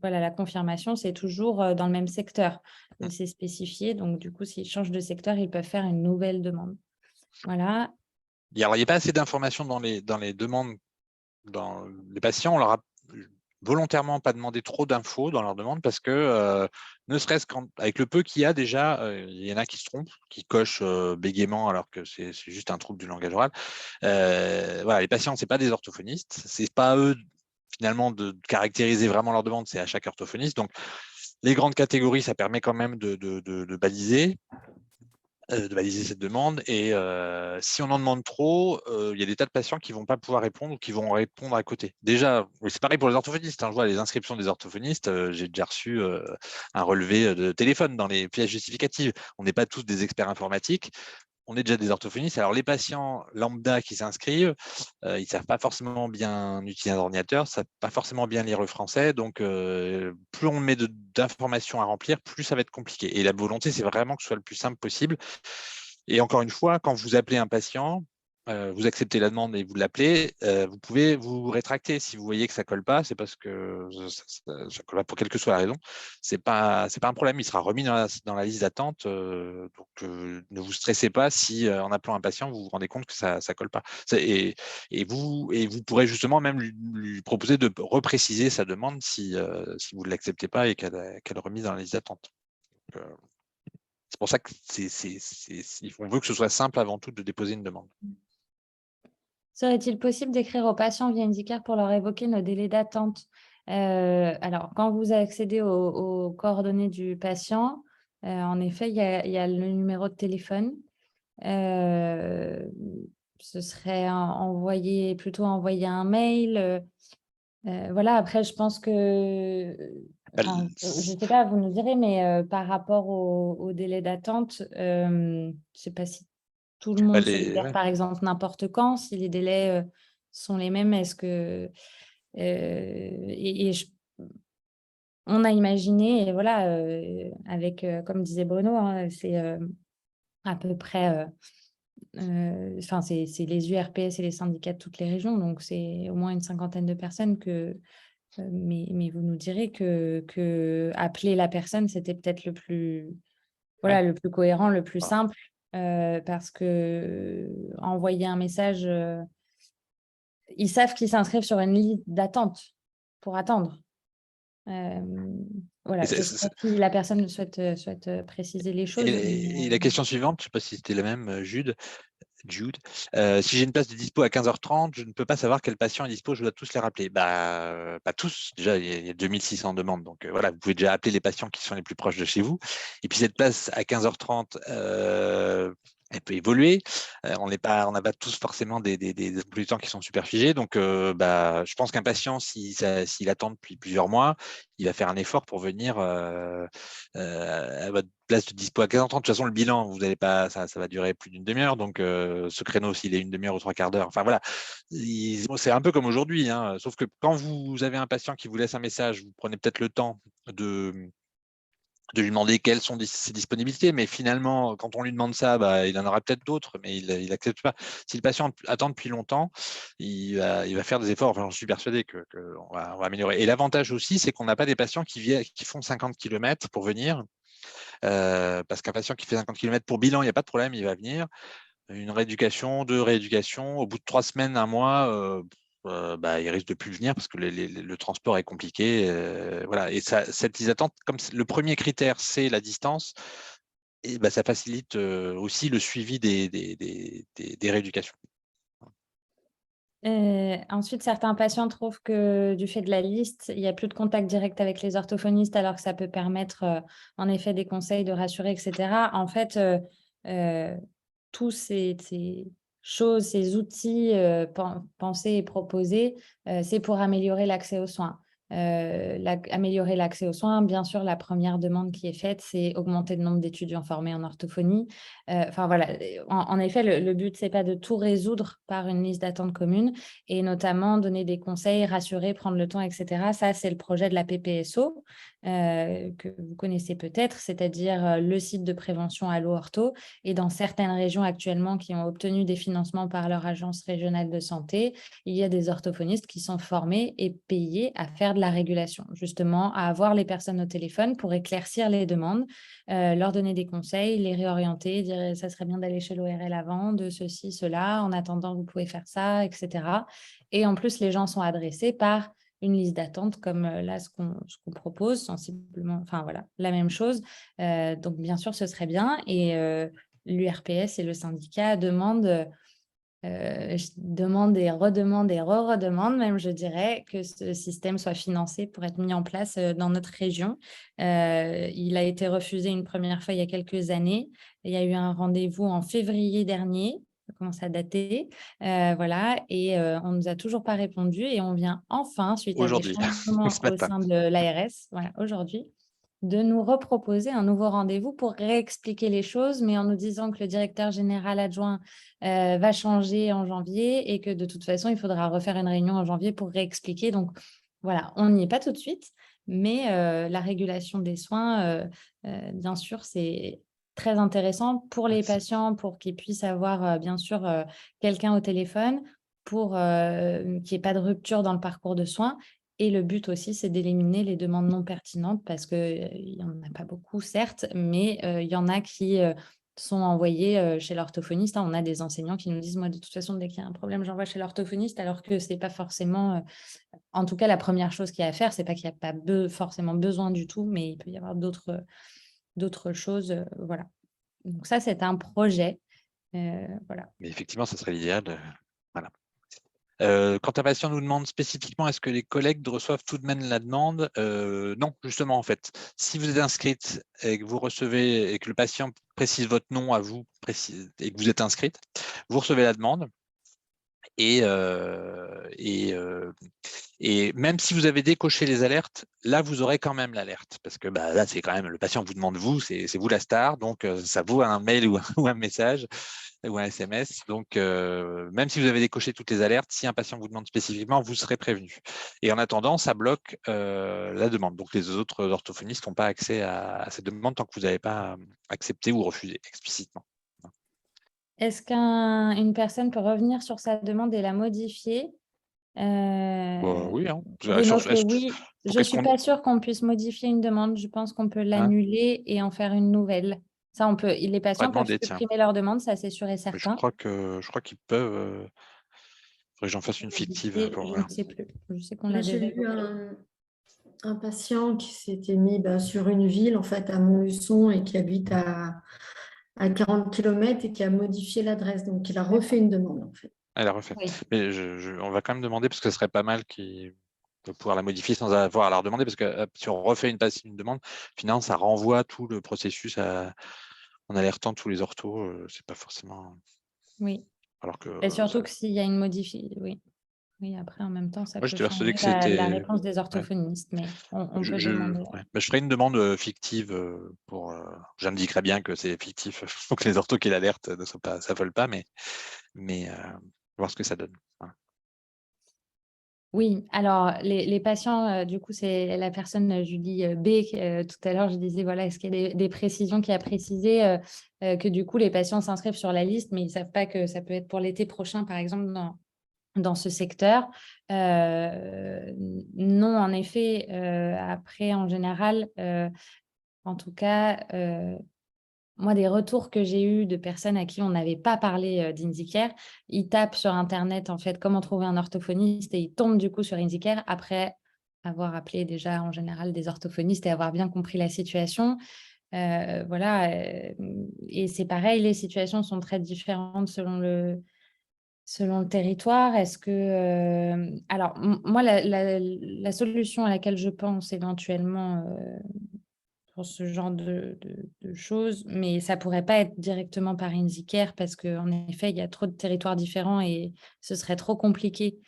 B: voilà, la confirmation, c'est toujours dans le même secteur. C'est spécifié. Donc, du coup, s'ils changent de secteur, ils peuvent faire une nouvelle demande. Voilà.
A: Il n'y a pas assez d'informations dans les demandes. Dans les patients, on leur a volontairement pas demandé trop d'infos dans leur demande parce que ne serait-ce qu'avec le peu qu'il y a déjà, il y en a qui se trompent, qui cochent bégaiement alors que c'est juste un trouble du langage oral. Voilà, les patients, c'est pas des orthophonistes, c'est pas à eux finalement de caractériser vraiment leur demande, c'est à chaque orthophoniste. Donc les grandes catégories, ça permet quand même de baliser cette demande. Et si on en demande trop, il y a des tas de patients qui ne vont pas pouvoir répondre ou qui vont répondre à côté. Déjà, c'est pareil pour les orthophonistes. Je vois les inscriptions des orthophonistes. J'ai déjà reçu un relevé de téléphone dans les pièces justificatives. On n'est pas tous des experts informatiques. On est déjà des orthophonistes. Alors, les patients lambda qui s'inscrivent, ils ne savent pas forcément bien utiliser un ordinateur, ne savent pas forcément bien lire le français. Donc, plus on met d'informations à remplir, plus ça va être compliqué. Et la volonté, c'est vraiment que ce soit le plus simple possible. Et encore une fois, quand vous appelez un patient, vous acceptez la demande et vous l'appelez, vous pouvez vous rétracter. Si vous voyez que ça ne colle pas, c'est parce que ça colle pas pour quelle que soit la raison. C'est pas un problème. Il sera remis dans la liste d'attente. Donc, ne vous stressez pas si en appelant un patient, vous vous rendez compte que ça ne colle pas. Et vous pourrez justement même lui proposer de repréciser sa demande si vous ne l'acceptez pas et qu'elle est remise dans la liste d'attente. C'est pour ça qu'on veut que ce soit simple avant tout de déposer une demande.
B: Serait-il possible d'écrire aux patients via IndyCare pour leur évoquer nos délais d'attente? Alors, quand vous accédez aux coordonnées du patient, en effet, il y a le numéro de téléphone. Ce serait plutôt envoyer un mail. Voilà, après, je pense que, je ne sais pas, vous nous direz, mais par rapport au délai d'attente, je ne sais pas si tout le monde se libère,
A: Ouais.
B: par exemple, n'importe quand, si les délais sont les mêmes, est-ce que. On a imaginé, et voilà, avec, comme disait Bruno, hein, c'est à peu près. C'est les URPS et les syndicats de toutes les régions, donc c'est au moins une cinquantaine de personnes mais vous nous direz que appeler la personne, c'était peut-être le plus, voilà,
A: Ouais.
B: le plus cohérent, le plus simple, parce que envoyer un message, ils savent qu'ils s'inscrivent sur une liste d'attente pour attendre.
A: Et,
B: Voilà, je ne sais pas si la personne souhaite préciser les choses.
A: et la question suivante, je ne sais pas si c'était la même, Jude. Si j'ai une place de dispo à 15h30, je ne peux pas savoir quel patient est dispo, je dois tous les rappeler. Pas tous, déjà il y a 2600 demandes, donc voilà, vous pouvez déjà appeler les patients qui sont les plus proches de chez vous. Et puis cette place à 15h30, elle peut évoluer. On n'a pas tous forcément des emplois du temps qui sont super figés. Donc, je pense qu'un patient, s'il attend depuis plusieurs mois, il va faire un effort pour venir à votre place de dispo à 15h30. De toute façon, le bilan, vous n'allez pas, ça va durer plus d'une demi-heure. Donc, ce créneau, s'il est une demi-heure ou trois quarts d'heure, enfin voilà, c'est un peu comme aujourd'hui. Sauf que quand vous avez un patient qui vous laisse un message, vous prenez peut-être le temps de lui demander quelles sont ses disponibilités, mais finalement, quand on lui demande ça, il en aura peut-être d'autres, mais il n'accepte pas. Si le patient attend depuis longtemps, il va faire des efforts. Enfin, j'en suis persuadé qu'on va améliorer. Et l'avantage aussi, c'est qu'on n'a pas des patients qui font 50 km pour venir, parce qu'un patient qui fait 50 km pour bilan, il n'y a pas de problème, il va venir. Une rééducation, 2 rééducations, au bout de 3 semaines, 1 mois, il risque de plus venir parce que le transport est compliqué. Voilà. Et cette liste d'attente, comme le premier critère, c'est la distance, et ça facilite aussi le suivi des rééducations.
B: Ensuite, certains patients trouvent que du fait de la liste, il n'y a plus de contact direct avec les orthophonistes, alors que ça peut permettre, en effet, des conseils, de rassurer, et cetera. En fait, tous ces choses, ces outils, pensés et proposés, c'est pour améliorer l'accès aux soins. Améliorer l'accès aux soins, bien sûr, la première demande qui est faite, c'est augmenter le nombre d'étudiants formés en orthophonie. Enfin voilà, en effet, le but, c'est pas de tout résoudre par une liste d'attente commune et notamment donner des conseils, rassurer, prendre le temps, et cetera. Ça, c'est le projet de la PPSO, que vous connaissez peut-être, c'est-à-dire, le site de prévention Allo Ortho. Et dans certaines régions actuellement qui ont obtenu des financements par leur agence régionale de santé, il y a des orthophonistes qui sont formés et payés à faire de la régulation, justement, à avoir les personnes au téléphone pour éclaircir les demandes, leur donner des conseils, les réorienter, dire ça serait bien d'aller chez l'ORL avant, de ceci, cela, en attendant, vous pouvez faire ça, et cetera. Et en plus, les gens sont adressés par une liste d'attente comme là, ce qu'on propose, sensiblement, enfin voilà, la même chose. Donc, bien sûr, ce serait bien. Et l'URPS et le syndicat demandent demande et redemande et re-redemande, même je dirais, que ce système soit financé pour être mis en place dans notre région. Il a été refusé une première fois il y a quelques années. Il y a eu un rendez-vous en février dernier. Ça commence à dater. Voilà. Et on ne nous a toujours pas répondu. Et on vient enfin, suite à des
A: Aujourd'hui,
B: changements
A: ce
B: au
A: matin.
B: sein de l'ARS, voilà, aujourd'hui, de nous reproposer un nouveau rendez-vous pour réexpliquer les choses, mais en nous disant que le directeur général adjoint va changer en janvier et que de toute façon, il faudra refaire une réunion en janvier pour réexpliquer. Donc voilà, on n'y est pas tout de suite, mais la régulation des soins, bien sûr, c'est très intéressant pour les patients, pour qu'ils puissent avoir bien sûr quelqu'un au téléphone, pour qu'il n'y ait pas de rupture dans le parcours de soins. Et le but aussi, c'est d'éliminer les demandes non pertinentes parce qu'il n'y en a pas beaucoup, certes, mais il y en a qui sont envoyés chez l'orthophoniste, hein. On a des enseignants qui nous disent, moi, de toute façon, dès qu'il y a un problème, j'envoie chez l'orthophoniste, alors que c'est pas forcément, en tout cas, la première chose qu'il y a à faire, c'est pas qu'il n'y a pas forcément besoin du tout, mais il peut y avoir d'autres choses, voilà. Donc ça, c'est un projet, voilà.
A: Mais effectivement, ça serait l'idéal. Voilà. Quand un patient nous demande spécifiquement est-ce que les collègues reçoivent tout de même la demande, non, justement, en fait. Si vous êtes inscrite et que vous recevez et que le patient précise votre nom à vous et que vous êtes inscrite, vous recevez la demande. Et, et même si vous avez décoché les alertes, là, vous aurez quand même l'alerte. Parce que là, c'est quand même le patient vous demande vous, c'est vous la star. Donc, ça vaut un mail ou un message ou un SMS. Donc, même si vous avez décoché toutes les alertes, si un patient vous demande spécifiquement, vous serez prévenu. Et en attendant, ça bloque la demande. Donc, les autres orthophonistes n'ont pas accès à cette demande tant que vous n'avez pas accepté ou refusé explicitement.
B: Est-ce qu'une personne peut revenir sur sa demande et la modifier?
A: Oui, hein.
B: Bruno fait oui.
A: Donc,
B: Je ne
A: est-ce
B: suis
A: qu'on...
B: pas sûre qu'on puisse modifier une demande. Je pense qu'on peut
A: Hein,
B: l'annuler et en faire une nouvelle. Ça, on peut. Les
A: on pourrait
B: patients peuvent
A: demander, tiens.
B: supprimer leur demande, ça c'est sûr et
A: Mais
B: certain.
A: je crois qu'ils peuvent. Faudrait que j'en fasse une fictive
B: Modifier,
A: pour
B: je
A: voir.
B: ne sais plus. Je sais qu'on
C: Moi,
B: l'a
C: j'ai
B: déjà
C: vu
B: évoqué.
C: un patient qui s'était mis sur une ville, en fait, à Montluçon, et qui habite à 40 km et qui a modifié l'adresse. Donc, il a refait une demande, en fait.
A: Elle a refait.
B: Oui.
A: Mais on va quand même demander parce que ce serait pas mal de pouvoir la modifier sans avoir à la redemander parce que si on refait une demande, finalement, ça renvoie tout le processus en alertant tous les orthos. C'est pas forcément.
B: Oui.
A: Alors que
B: Et surtout que s'il y a une modification, oui. Oui, après, en même temps, ça
A: moi,
B: peut
A: j'étais persuadé
B: changer
A: que
B: la
A: c'était.
B: réponse des
A: Ouais.
B: orthophonistes, mais on peut demander.
A: Ouais. Je ferai une demande fictive pour. J'indiquerai bien que c'est fictif. Il faut que les orthos qui l'alertent ne soient pas, s'affolent pas, mais voir ce que ça donne. Voilà.
B: Oui, alors les patients, du coup, c'est la personne Julie B. Tout à l'heure, je disais, voilà, est-ce qu'il y a des précisions qui a précisé que du coup, les patients s'inscrivent sur la liste, mais ils ne savent pas que ça peut être pour l'été prochain, par exemple, dans ce secteur. Non, en effet, après, en général, en tout cas, moi, des retours que j'ai eus de personnes à qui on n'avait pas parlé d'IndyCare, ils tapent sur Internet, en fait, comment trouver un orthophoniste et ils tombent du coup sur IndyCare après avoir appelé déjà en général des orthophonistes et avoir bien compris la situation. Voilà, et c'est pareil, les situations sont très différentes selon le territoire. Est-ce que, alors, moi, la solution à laquelle je pense éventuellement pour ce genre de choses, mais ça pourrait pas être directement par IndyCare parce qu'en effet, il y a trop de territoires différents et ce serait trop compliqué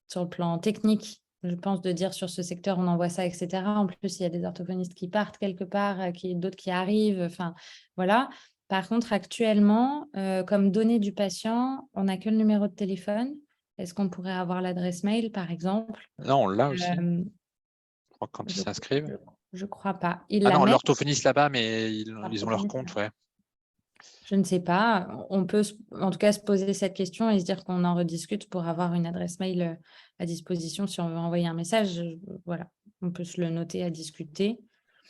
B: sur le plan technique, je pense, de dire sur ce secteur, on envoie ça, et cetera. En plus, il y a des orthophonistes qui partent quelque part, d'autres qui arrivent, enfin, voilà. Par contre, actuellement, comme données du patient, on n'a que le numéro de téléphone. Est-ce qu'on pourrait avoir l'adresse mail, par exemple?
A: Non, on l'a aussi,
B: Euh,
A: je crois, quand ils
B: je
A: s'inscrivent.
B: je crois pas. Ils
A: Ah
B: la
A: non,
B: mettent,
A: l'orthophoniste là-bas, mais ils ont leur
B: l'orthophoniste.
A: compte, ouais.
B: Je ne sais pas. On peut en tout cas se poser cette question et se dire qu'on en rediscute pour avoir une adresse mail à disposition si on veut envoyer un message. Voilà, on peut se le noter à discuter.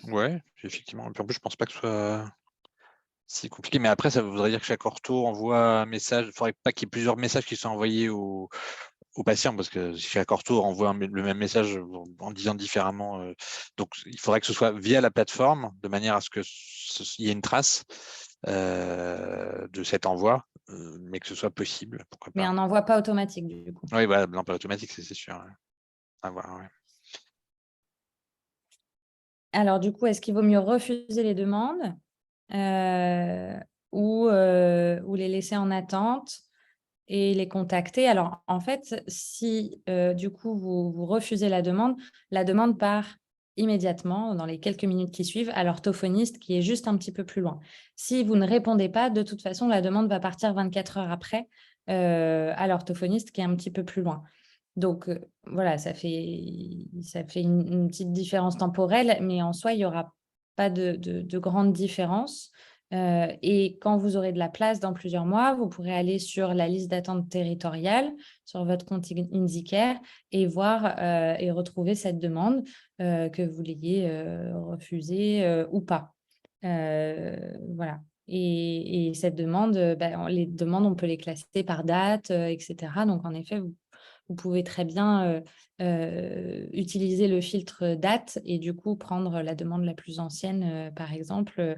A: Ouais, effectivement. Et puis en plus, je pense pas que ce soit si compliqué. Mais après, ça voudrait dire que chaque ortho envoie un message. Il ne faudrait pas qu'il y ait plusieurs messages qui soient envoyés aux patients, parce que chaque ortho envoie le même message en disant différemment. Donc, il faudrait que ce soit via la plateforme, de manière à ce qu'il y ait une trace de cet envoi, mais que ce soit possible, pourquoi
B: Mais
A: pas.
B: un envoi pas automatique du coup.
A: Oui, voilà, l'emploi automatique, c'est sûr. Ouais. À voir, ouais.
B: Alors du coup, est-ce qu'il vaut mieux refuser les demandes euh, ou les laisser en attente et les contacter? Alors en fait, si du coup vous refusez la demande part immédiatement, dans les quelques minutes qui suivent, à l'orthophoniste qui est juste un petit peu plus loin. Si vous ne répondez pas, de toute façon, la demande va partir 24 heures après à l'orthophoniste qui est un petit peu plus loin. Donc, voilà, ça fait une petite différence temporelle, mais en soi, il n'y aura pas de grande différence. Et quand vous aurez de la place dans plusieurs mois, vous pourrez aller sur la liste d'attente territoriale, sur votre compte IndyCare, et voir et retrouver cette demande, que vous l'ayez refusée ou pas. Voilà. Et cette demande, les demandes, on peut les classer par date, etc. Donc, en effet, vous pouvez très bien utiliser le filtre date et du coup prendre la demande la plus ancienne, par exemple,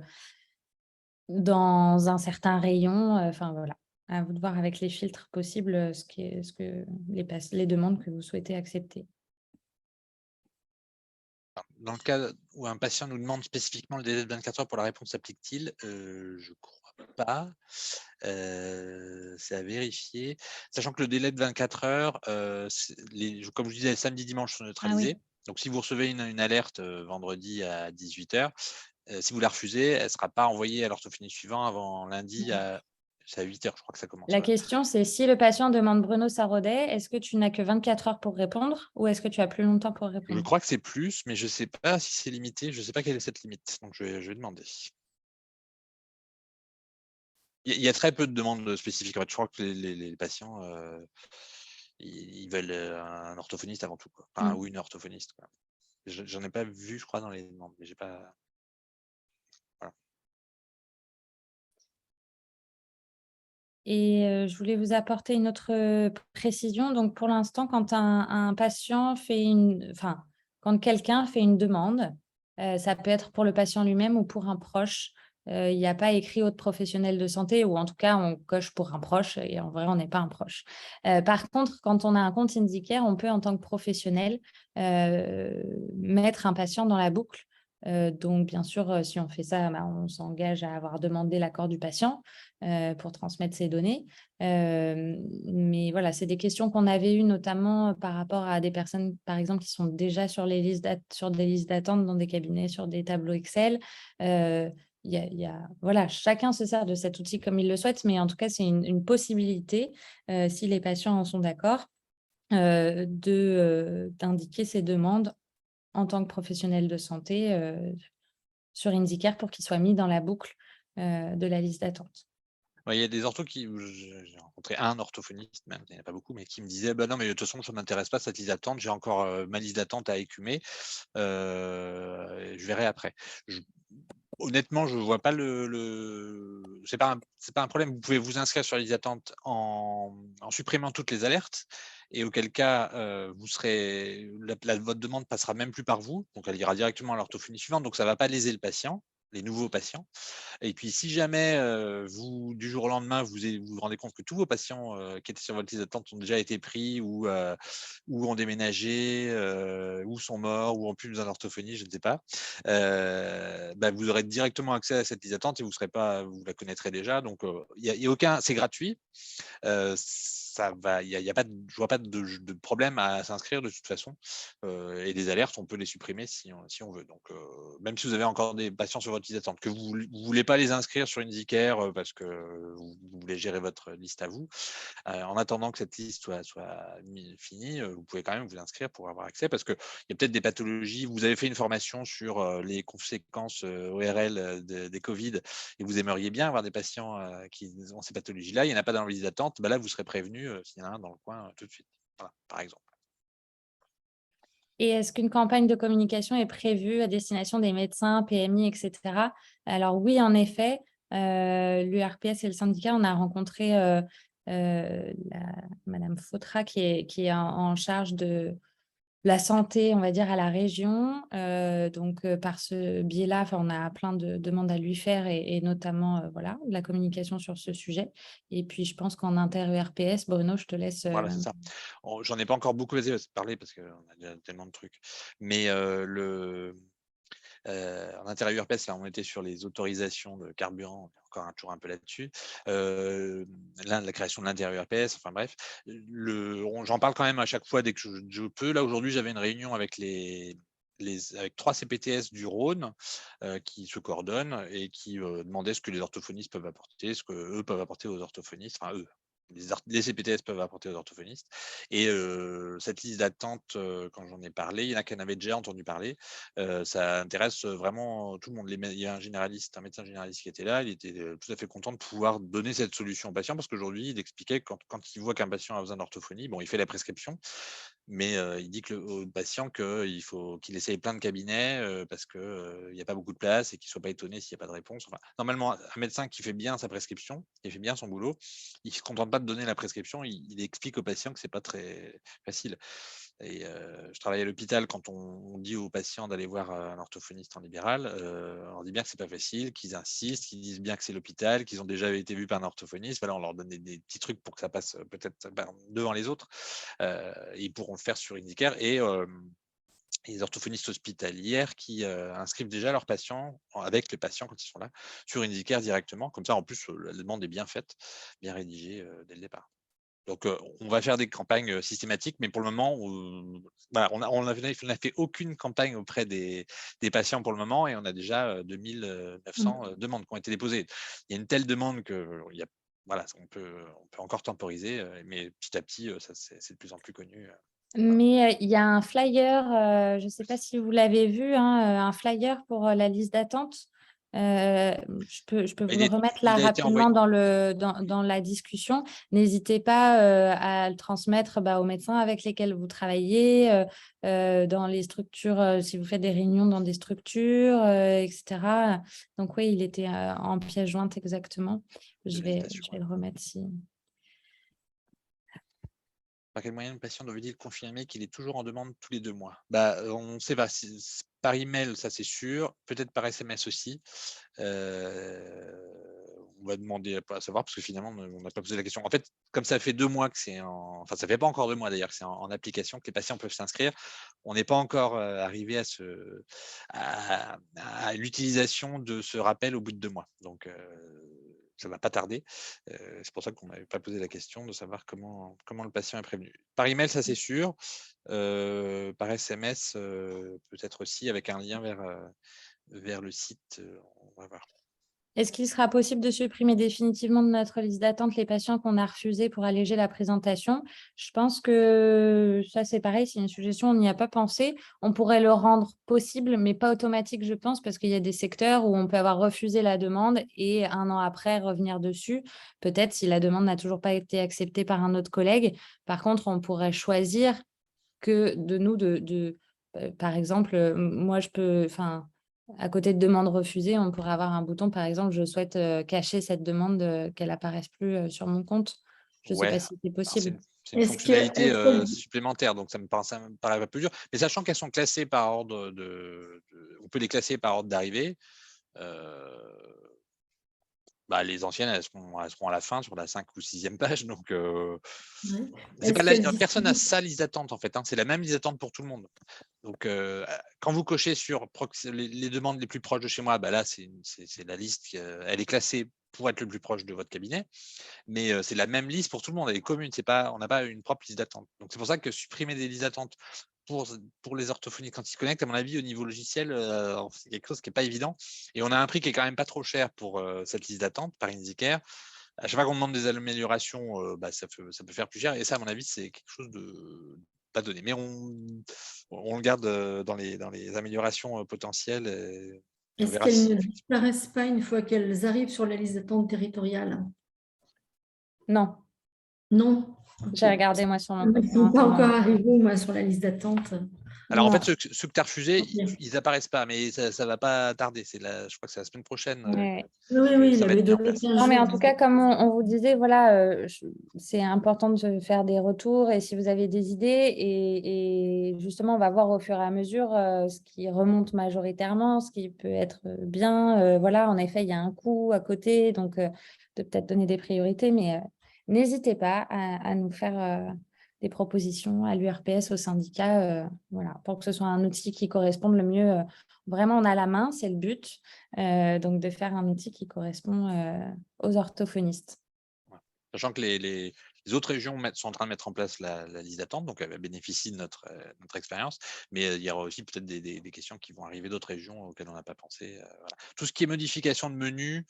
B: dans un certain rayon. Enfin voilà, à vous de voir avec les filtres possibles ce que les demandes que vous souhaitez accepter.
A: Dans le cas où un patient nous demande spécifiquement le délai de 24 heures pour la réponse s'applique-t-il? Je ne crois pas. C'est à vérifier. Sachant que le délai de 24 heures, comme je disais, samedi, dimanche sont
B: Ah
A: neutralisés.
B: oui.
A: Donc, si vous recevez une alerte vendredi à 18 heures, si vous la refusez, elle ne sera pas envoyée à l'orthophoniste suivant avant lundi c'est à 8 heures, je crois que ça commence.
B: La
A: Ouais.
B: question, c'est si le patient demande Bruno Saraudet, est-ce que tu n'as que 24 heures pour répondre ou est-ce que tu as plus longtemps pour
A: Je
B: répondre?
A: crois que c'est plus, mais je ne sais pas si c'est limité. Je ne sais pas quelle est cette limite. Donc, je vais demander. Il y a très peu de demandes spécifiques. En fait, je crois que les patients, ils veulent un orthophoniste avant tout, quoi. Enfin, ou une orthophoniste, quoi. J'en ai pas vu, je crois, dans les demandes, mais j'ai pas. Voilà.
B: Et je voulais vous apporter une autre précision. Donc, pour l'instant, quand un patient fait quand quelqu'un fait une demande, ça peut être pour le patient lui-même ou pour un proche. Il n'y a pas écrit autre professionnel de santé, ou en tout cas, on coche pour un proche et en vrai, on n'est pas un proche. Par contre, quand on a un compte IndyCare, on peut, en tant que professionnel, mettre un patient dans la boucle. Donc, bien sûr, si on fait ça, on s'engage à avoir demandé l'accord du patient pour transmettre ces données. Mais voilà, c'est des questions qu'on avait eues notamment par rapport à des personnes, par exemple, qui sont déjà sur des listes d'attente dans des cabinets, sur des tableaux Excel. Voilà, chacun se sert de cet outil comme il le souhaite, mais en tout cas, c'est une possibilité si les patients en sont d'accord. d'indiquer ses demandes en tant que professionnel de santé sur IndyCare pour qu'il soit mis dans la boucle de la liste d'attente.
A: Ouais, il y a des orthos où j'ai rencontré un orthophoniste même, il n'y en a pas beaucoup, mais qui me disait: «Bah non, mais de toute façon, ça ne m'intéresse pas cette liste d'attente, j'ai encore, ma liste d'attente à écumer, et je verrai après». Je Honnêtement, je vois pas c'est pas un problème. Vous pouvez vous inscrire sur la liste d'attente en supprimant toutes les alertes et auquel cas, vous serez votre demande passera même plus par vous, donc elle ira directement à l'orthophonie suivante, donc ça va pas léser le patient, les nouveaux patients. Et puis si jamais, vous du jour au lendemain, vous rendez compte que tous vos patients, qui étaient sur votre liste d'attente ont déjà été pris ou ont déménagé, ou sont morts ou ont plus besoin d'orthophonie, je ne sais pas, bah, vous aurez directement accès à cette liste d'attente et vous la connaîtrez déjà, donc il y a aucun, c'est gratuit. Il y a pas de je vois pas de problème à s'inscrire de toute façon, et les alertes, on peut les supprimer si on veut. Donc même si vous avez encore des patients sur votre liste d'attente, que vous voulez pas les inscrire sur IndyCare, parce que vous voulez gérer votre liste à vous, en attendant que cette liste soit finie, vous pouvez quand même vous inscrire pour avoir accès, parce qu'il y a peut-être des pathologies. Vous avez fait une formation sur les conséquences ORL des Covid et vous aimeriez bien avoir des patients qui ont ces pathologies-là. Il n'y en a pas dans la liste d'attente. Bah là, vous serez prévenu s'il y en a un dans le coin tout de suite. Voilà, par exemple.
B: Et est-ce qu'une campagne de communication est prévue à destination des médecins, PMI, etc.? Alors oui, en effet, l'URPS et le syndicat, on a rencontré Madame Fautra qui est en charge de la santé, on va dire, à la région. Donc, par ce biais-là, on a plein de demandes à lui faire et notamment, voilà, de la communication sur ce sujet. Et puis, je pense qu'en inter-URPS, Bruno, je te laisse.
A: Voilà, c'est ça. J'en ai pas encore beaucoup parlé parce qu'on a déjà tellement de trucs. Mais en intérieur URPS, là, on était sur les autorisations de carburant, encore toujours un peu là-dessus. La création de l'intérieur URPS, enfin bref. J'en parle quand même à chaque fois dès que je peux. Là, aujourd'hui, j'avais une réunion avec avec 3 CPTS du Rhône qui se coordonnent et qui demandaient ce que les orthophonistes peuvent apporter, ce qu'eux peuvent apporter aux orthophonistes, enfin eux. Les CPTS peuvent apporter aux orthophonistes. Et cette liste d'attente, quand j'en ai parlé, il y en a qui en avaient déjà entendu parler. Ça intéresse vraiment tout le monde. Il y a un médecin généraliste qui était là, il était tout à fait content de pouvoir donner cette solution au patient parce qu'aujourd'hui, il expliquait que quand il voit qu'un patient a besoin d'orthophonie, bon, il fait la prescription, mais il dit au patient qu'il faut qu'il essaye plein de cabinets parce qu'il n'y a pas beaucoup de place et qu'il ne soit pas étonné s'il n'y a pas de réponse. Enfin, normalement, un médecin qui fait bien sa prescription, qui fait bien son boulot, il ne se contente pas de donner la prescription, il explique au patient que ce n'est pas très facile. Et je travaille à l'hôpital, quand on dit aux patients d'aller voir un orthophoniste en libéral, on leur dit bien que c'est pas facile, qu'ils insistent, qu'ils disent bien que c'est l'hôpital, qu'ils ont déjà été vus par un orthophoniste. Voilà, on leur donne des petits trucs pour que ça passe peut-être devant les autres. Ils pourront le faire sur IndyCare et les orthophonistes hospitalières qui inscrivent déjà leurs patients, avec les patients quand ils sont là, sur IndyCare directement. Comme ça, en plus, la demande est bien faite, bien rédigée dès le départ. Donc, on va faire des campagnes systématiques, mais pour le moment, voilà, on n'a fait aucune campagne auprès des patients pour le moment et on a déjà 2900 demandes qui ont été déposées. Il y a une telle demande que voilà, on peut encore temporiser, mais petit à petit, c'est de plus en plus connu.
B: Mais il y a un flyer, je ne sais pas si vous l'avez vu, hein, un flyer pour la liste d'attente. Je peux vous le remettre là
A: Il a été envoyé.
B: rapidement dans la discussion. N'hésitez pas à le transmettre aux médecins avec lesquels vous travaillez, dans les structures, si vous faites des réunions dans des structures, etc. Donc oui, il était en pièce jointe exactement. Je vais le remettre si.
A: Par quel moyen le patient doit-il confirmer qu'il est toujours en demande tous les 2 mois? Bah, on ne sait pas. Par email, ça c'est sûr. Peut-être par SMS aussi. On va demander à savoir parce que finalement, on n'a pas posé la question. En fait, comme ça fait 2 mois que c'est enfin, ça fait pas encore 2 mois d'ailleurs que c'est en application, que les patients peuvent s'inscrire. On n'est pas encore arrivé à l'utilisation de ce rappel au bout de 2 mois. Donc, ça va pas tarder. C'est pour ça qu'on n'avait pas posé la question de savoir comment le patient est prévenu. Par email, ça c'est sûr. Par SMS, peut-être aussi avec un lien vers le site. On va voir.
B: Est-ce qu'il sera possible de supprimer définitivement de notre liste d'attente les patients qu'on a refusés pour alléger la présentation? Je pense que ça, c'est pareil, c'est une suggestion, on n'y a pas pensé. On pourrait le rendre possible, mais pas automatique, je pense, parce qu'il y a des secteurs où on peut avoir refusé la demande et 1 an après revenir dessus. Peut-être si la demande n'a toujours pas été acceptée par un autre collègue. Par contre, on pourrait choisir que de nous, par exemple, moi, je peux, enfin, à côté de demande refusée, on pourrait avoir un bouton, par exemple, je souhaite cacher cette demande, qu'elle apparaisse plus sur mon compte. Je ne sais
A: Ouais,
B: pas si c'est
A: alors
B: possible.
A: c'est une fonctionnalité supplémentaire, donc ça me paraît pas plus dur. Mais sachant qu'elles sont classées par ordre on peut les classer par ordre d'arrivée. Les anciennes, elles seront à la fin, sur la 5 ou 6e page. Donc,
C: Ouais.
A: c'est pas
C: Est-ce qu'elle
A: personne n'a
C: distribue-
A: sa liste d'attente, en fait. C'est la même liste d'attente pour tout le monde. Donc, quand vous cochez sur les demandes les plus proches de chez moi, là, c'est la liste, elle est classée pour être le plus proche de votre cabinet. Mais c'est la même liste pour tout le monde, elle est commune. On n'a pas une propre liste d'attente. Donc, c'est pour ça que supprimer des listes d'attente pour les orthophonistes quand ils se connectent, à mon avis, au niveau logiciel, c'est quelque chose qui n'est pas évident. Et on a un prix qui est quand même pas trop cher pour cette liste d'attente par Indicare. À chaque fois qu'on demande des améliorations, ça peut faire plus cher. Et ça, à mon avis, c'est quelque chose de pas donné. Mais on le garde dans les améliorations potentielles. Et on
C: Est-ce
A: verra si
C: qu'elles
A: ça
C: ne
A: fait.
C: disparaissent pas une fois qu'elles arrivent sur la liste d'attente territoriale?
B: Non,
C: Non. Ok.
B: j'ai regardé moi sur mon
C: Ils ne
B: côté.
C: sont pas
B: Non,
C: encore
B: non.
C: arrivés, moi, sur la liste d'attente.
A: Alors en
B: Non.
A: fait, ceux que tu as refusés,
C: Ok.
A: ils apparaissent pas, mais ça ne va pas tarder. Je crois que c'est la semaine prochaine
B: Ouais.
C: Oui,
A: que
C: oui, il
A: ça va
C: avait
A: être mis en
C: donné
A: place.
C: 15
B: Non, mais en
C: jours.
B: tout cas, comme on vous disait, voilà, c'est important de se faire des retours et si vous avez des idées, et justement, on va voir au fur et à mesure ce qui remonte majoritairement, ce qui peut être bien. Voilà, en effet, il y a un coût à côté, donc de peut-être donner des priorités, mais n'hésitez pas à nous faire des propositions à l'URPS, au syndicat, voilà, pour que ce soit un outil qui corresponde le mieux. Vraiment, on a la main, c'est le but. Donc, de faire un outil qui correspond aux orthophonistes.
A: Voilà. Sachant que les autres régions sont en train de mettre en place la liste d'attente, donc elle bénéficie de notre expérience, mais il y aura aussi peut-être des questions qui vont arriver d'autres régions auxquelles on n'a pas pensé. Voilà. Tout ce qui est modification de menu,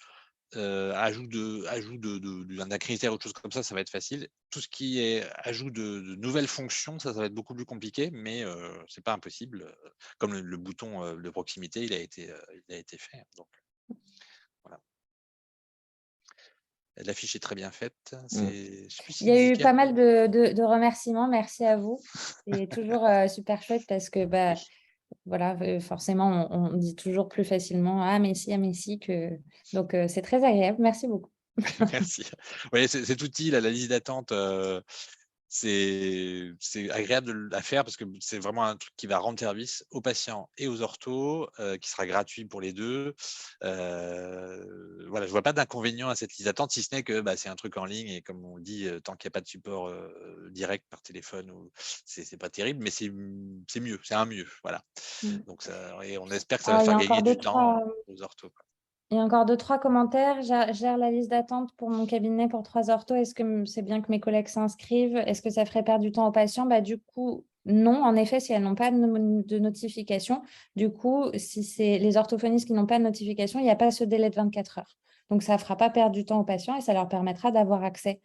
A: ajout d'un critère ou de choses comme ça va être facile. Tout ce qui est ajout de nouvelles fonctions, ça va être beaucoup plus compliqué, mais c'est pas impossible. Comme le bouton de proximité, il a été fait. Donc voilà. L'affiche est très bien faite. Je sais plus si
B: Il y a eu
A: Indicare.
B: pas mal de remerciements. Merci à vous. C'est toujours super chouette parce que
A: Oui.
B: voilà, forcément, on dit toujours plus facilement ah mais si que donc c'est très agréable. Merci beaucoup.
A: Merci. Oui, cet outil, la liste d'attente, c'est agréable à faire parce que c'est vraiment un truc qui va rendre service aux patients et aux orthos, qui sera gratuit pour les deux. Voilà, je vois pas d'inconvénient à cette liste d'attente, si ce n'est que c'est un truc en ligne et comme on le dit, tant qu'il n'y a pas de support direct par téléphone, c'est pas terrible, mais c'est mieux, c'est un mieux. Voilà.
B: Mm.
A: Donc et on espère que ça va
B: Alors, il y
A: faire
B: a
A: gagner
B: encore
A: du temps aux orthos.
B: il y a encore 2-3 commentaires. Gère la liste d'attente pour mon cabinet pour 3 orthos. Est-ce que c'est bien que mes collègues s'inscrivent? Est-ce que ça ferait perdre du temps aux patients? Du coup, non. En effet, si elles n'ont pas de notification, du coup, si c'est les orthophonistes qui n'ont pas de notification, il n'y a pas ce délai de 24 heures. Donc, ça ne fera pas perdre du temps aux patients et ça leur permettra d'avoir accès,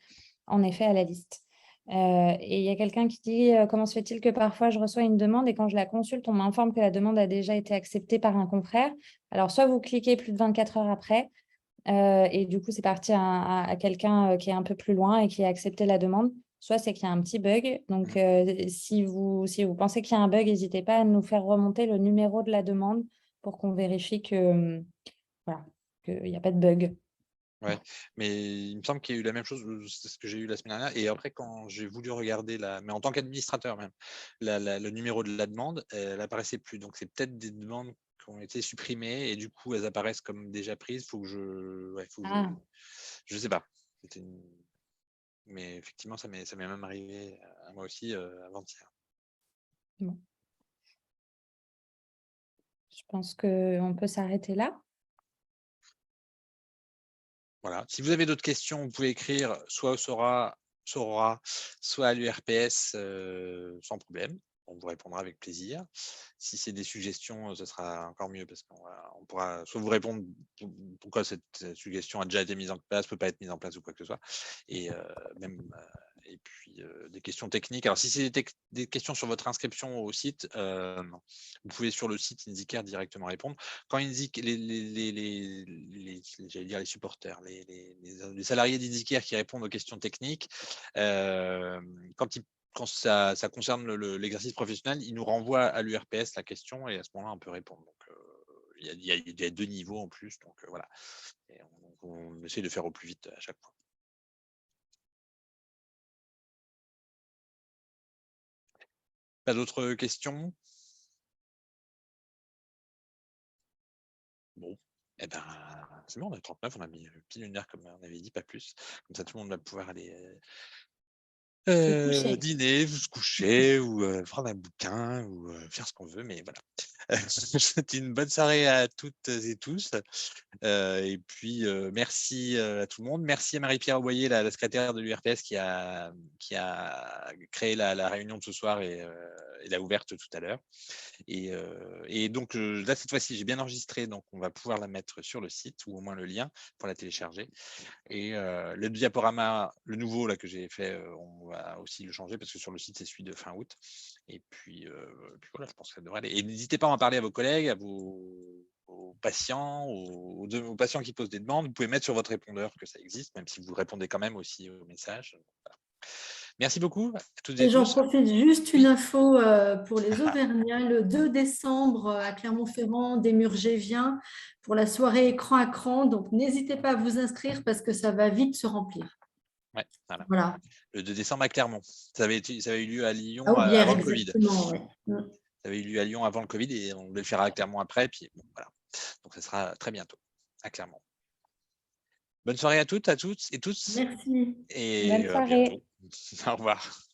B: en effet, à la liste. Et il y a quelqu'un qui dit comment se fait-il que parfois je reçois une demande et quand je la consulte, on m'informe que la demande a déjà été acceptée par un confrère. Alors, soit vous cliquez plus de 24 heures après, et du coup, c'est parti à quelqu'un qui est un peu plus loin et qui a accepté la demande, soit c'est qu'il y a un petit bug. Donc, si vous pensez qu'il y a un bug, n'hésitez pas à nous faire remonter le numéro de la demande pour qu'on vérifie que, voilà, qu'il n'y a pas de bug.
A: Ouais, mais il me semble qu'il y a eu la même chose, c'est ce que j'ai eu la semaine dernière. Et après, quand j'ai voulu regarder mais en tant qu'administrateur même, le numéro de la demande, elle apparaissait plus. Donc c'est peut-être des demandes qui ont été supprimées et du coup elles apparaissent comme déjà prises. Faut que
B: Ah,
A: je sais pas. Mais effectivement, ça m'est même arrivé à moi aussi avant-hier.
B: bon. Je pense qu'on peut s'arrêter là.
A: Voilà. Si vous avez d'autres questions, vous pouvez écrire soit au Sora, soit à l'URPS sans problème. on vous répondra avec plaisir. Si c'est des suggestions, ce sera encore mieux parce qu'on pourra soit vous répondre pourquoi cette suggestion a déjà été mise en place, peut pas être mise en place ou quoi que ce soit. Et même et puis des questions techniques. Alors si c'est des questions sur votre inscription au site, vous pouvez sur le site IndyCare directement répondre. Quand j'allais dire les supporters, les salariés d'IndyCare qui répondent aux questions techniques, quand ça concerne l'exercice professionnel, ils nous renvoient à l'URPS la question et à ce moment-là, on peut répondre. Donc, il y a 2 niveaux en plus. Donc, voilà. Et on essaie de faire au plus vite à chaque fois. Pas d'autres questions? Bon, eh ben, c'est bon, on est 39, on a mis pile 1 heure comme on avait dit, pas plus. Comme ça, tout le monde va pouvoir aller
B: Se coucher.
A: dîner, se coucher ou prendre un bouquin ou faire ce qu'on veut, mais voilà. Je souhaite une bonne soirée à toutes et tous. Et puis, merci à tout le monde. Merci à Marie-Pierre Boyer, la secrétaire de l'URPS qui a créé la réunion de ce soir et l'a ouverte tout à l'heure. Et donc là, cette fois-ci, j'ai bien enregistré, donc on va pouvoir la mettre sur le site ou au moins le lien pour la télécharger. Et le diaporama, le nouveau là que j'ai fait, on va aussi le changer parce que sur le site, c'est celui de fin août. Et puis voilà, je pense que ça devrait aller. Et n'hésitez pas à en parler à vos collègues, aux patients, aux patients qui posent des demandes. Vous pouvez mettre sur votre répondeur que ça existe, même si vous répondez quand même aussi aux messages. Voilà. Merci beaucoup à toutes et
C: Et j'en
A: tous.
C: profite juste
A: Oui.
C: une info pour les Auvergnats. Le 2 décembre à Clermont-Ferrand, des Murgéviens pour la soirée écran à cran. Donc, n'hésitez pas à vous inscrire parce que ça va vite se remplir.
A: Ouais, voilà.
C: Voilà.
A: Le 2 décembre à Clermont. Ça avait eu lieu à Lyon
C: À Aubière,
A: avant le Covid.
C: exactement. Ouais.
A: Ça avait eu lieu à Lyon avant le Covid et on devait le faire à Clermont après. Puis bon, voilà. Donc, ça sera très bientôt à Clermont. Bonne soirée à toutes et tous.
C: Merci.
A: Et
B: Bonne
A: à bientôt.
B: soirée.
A: Au revoir.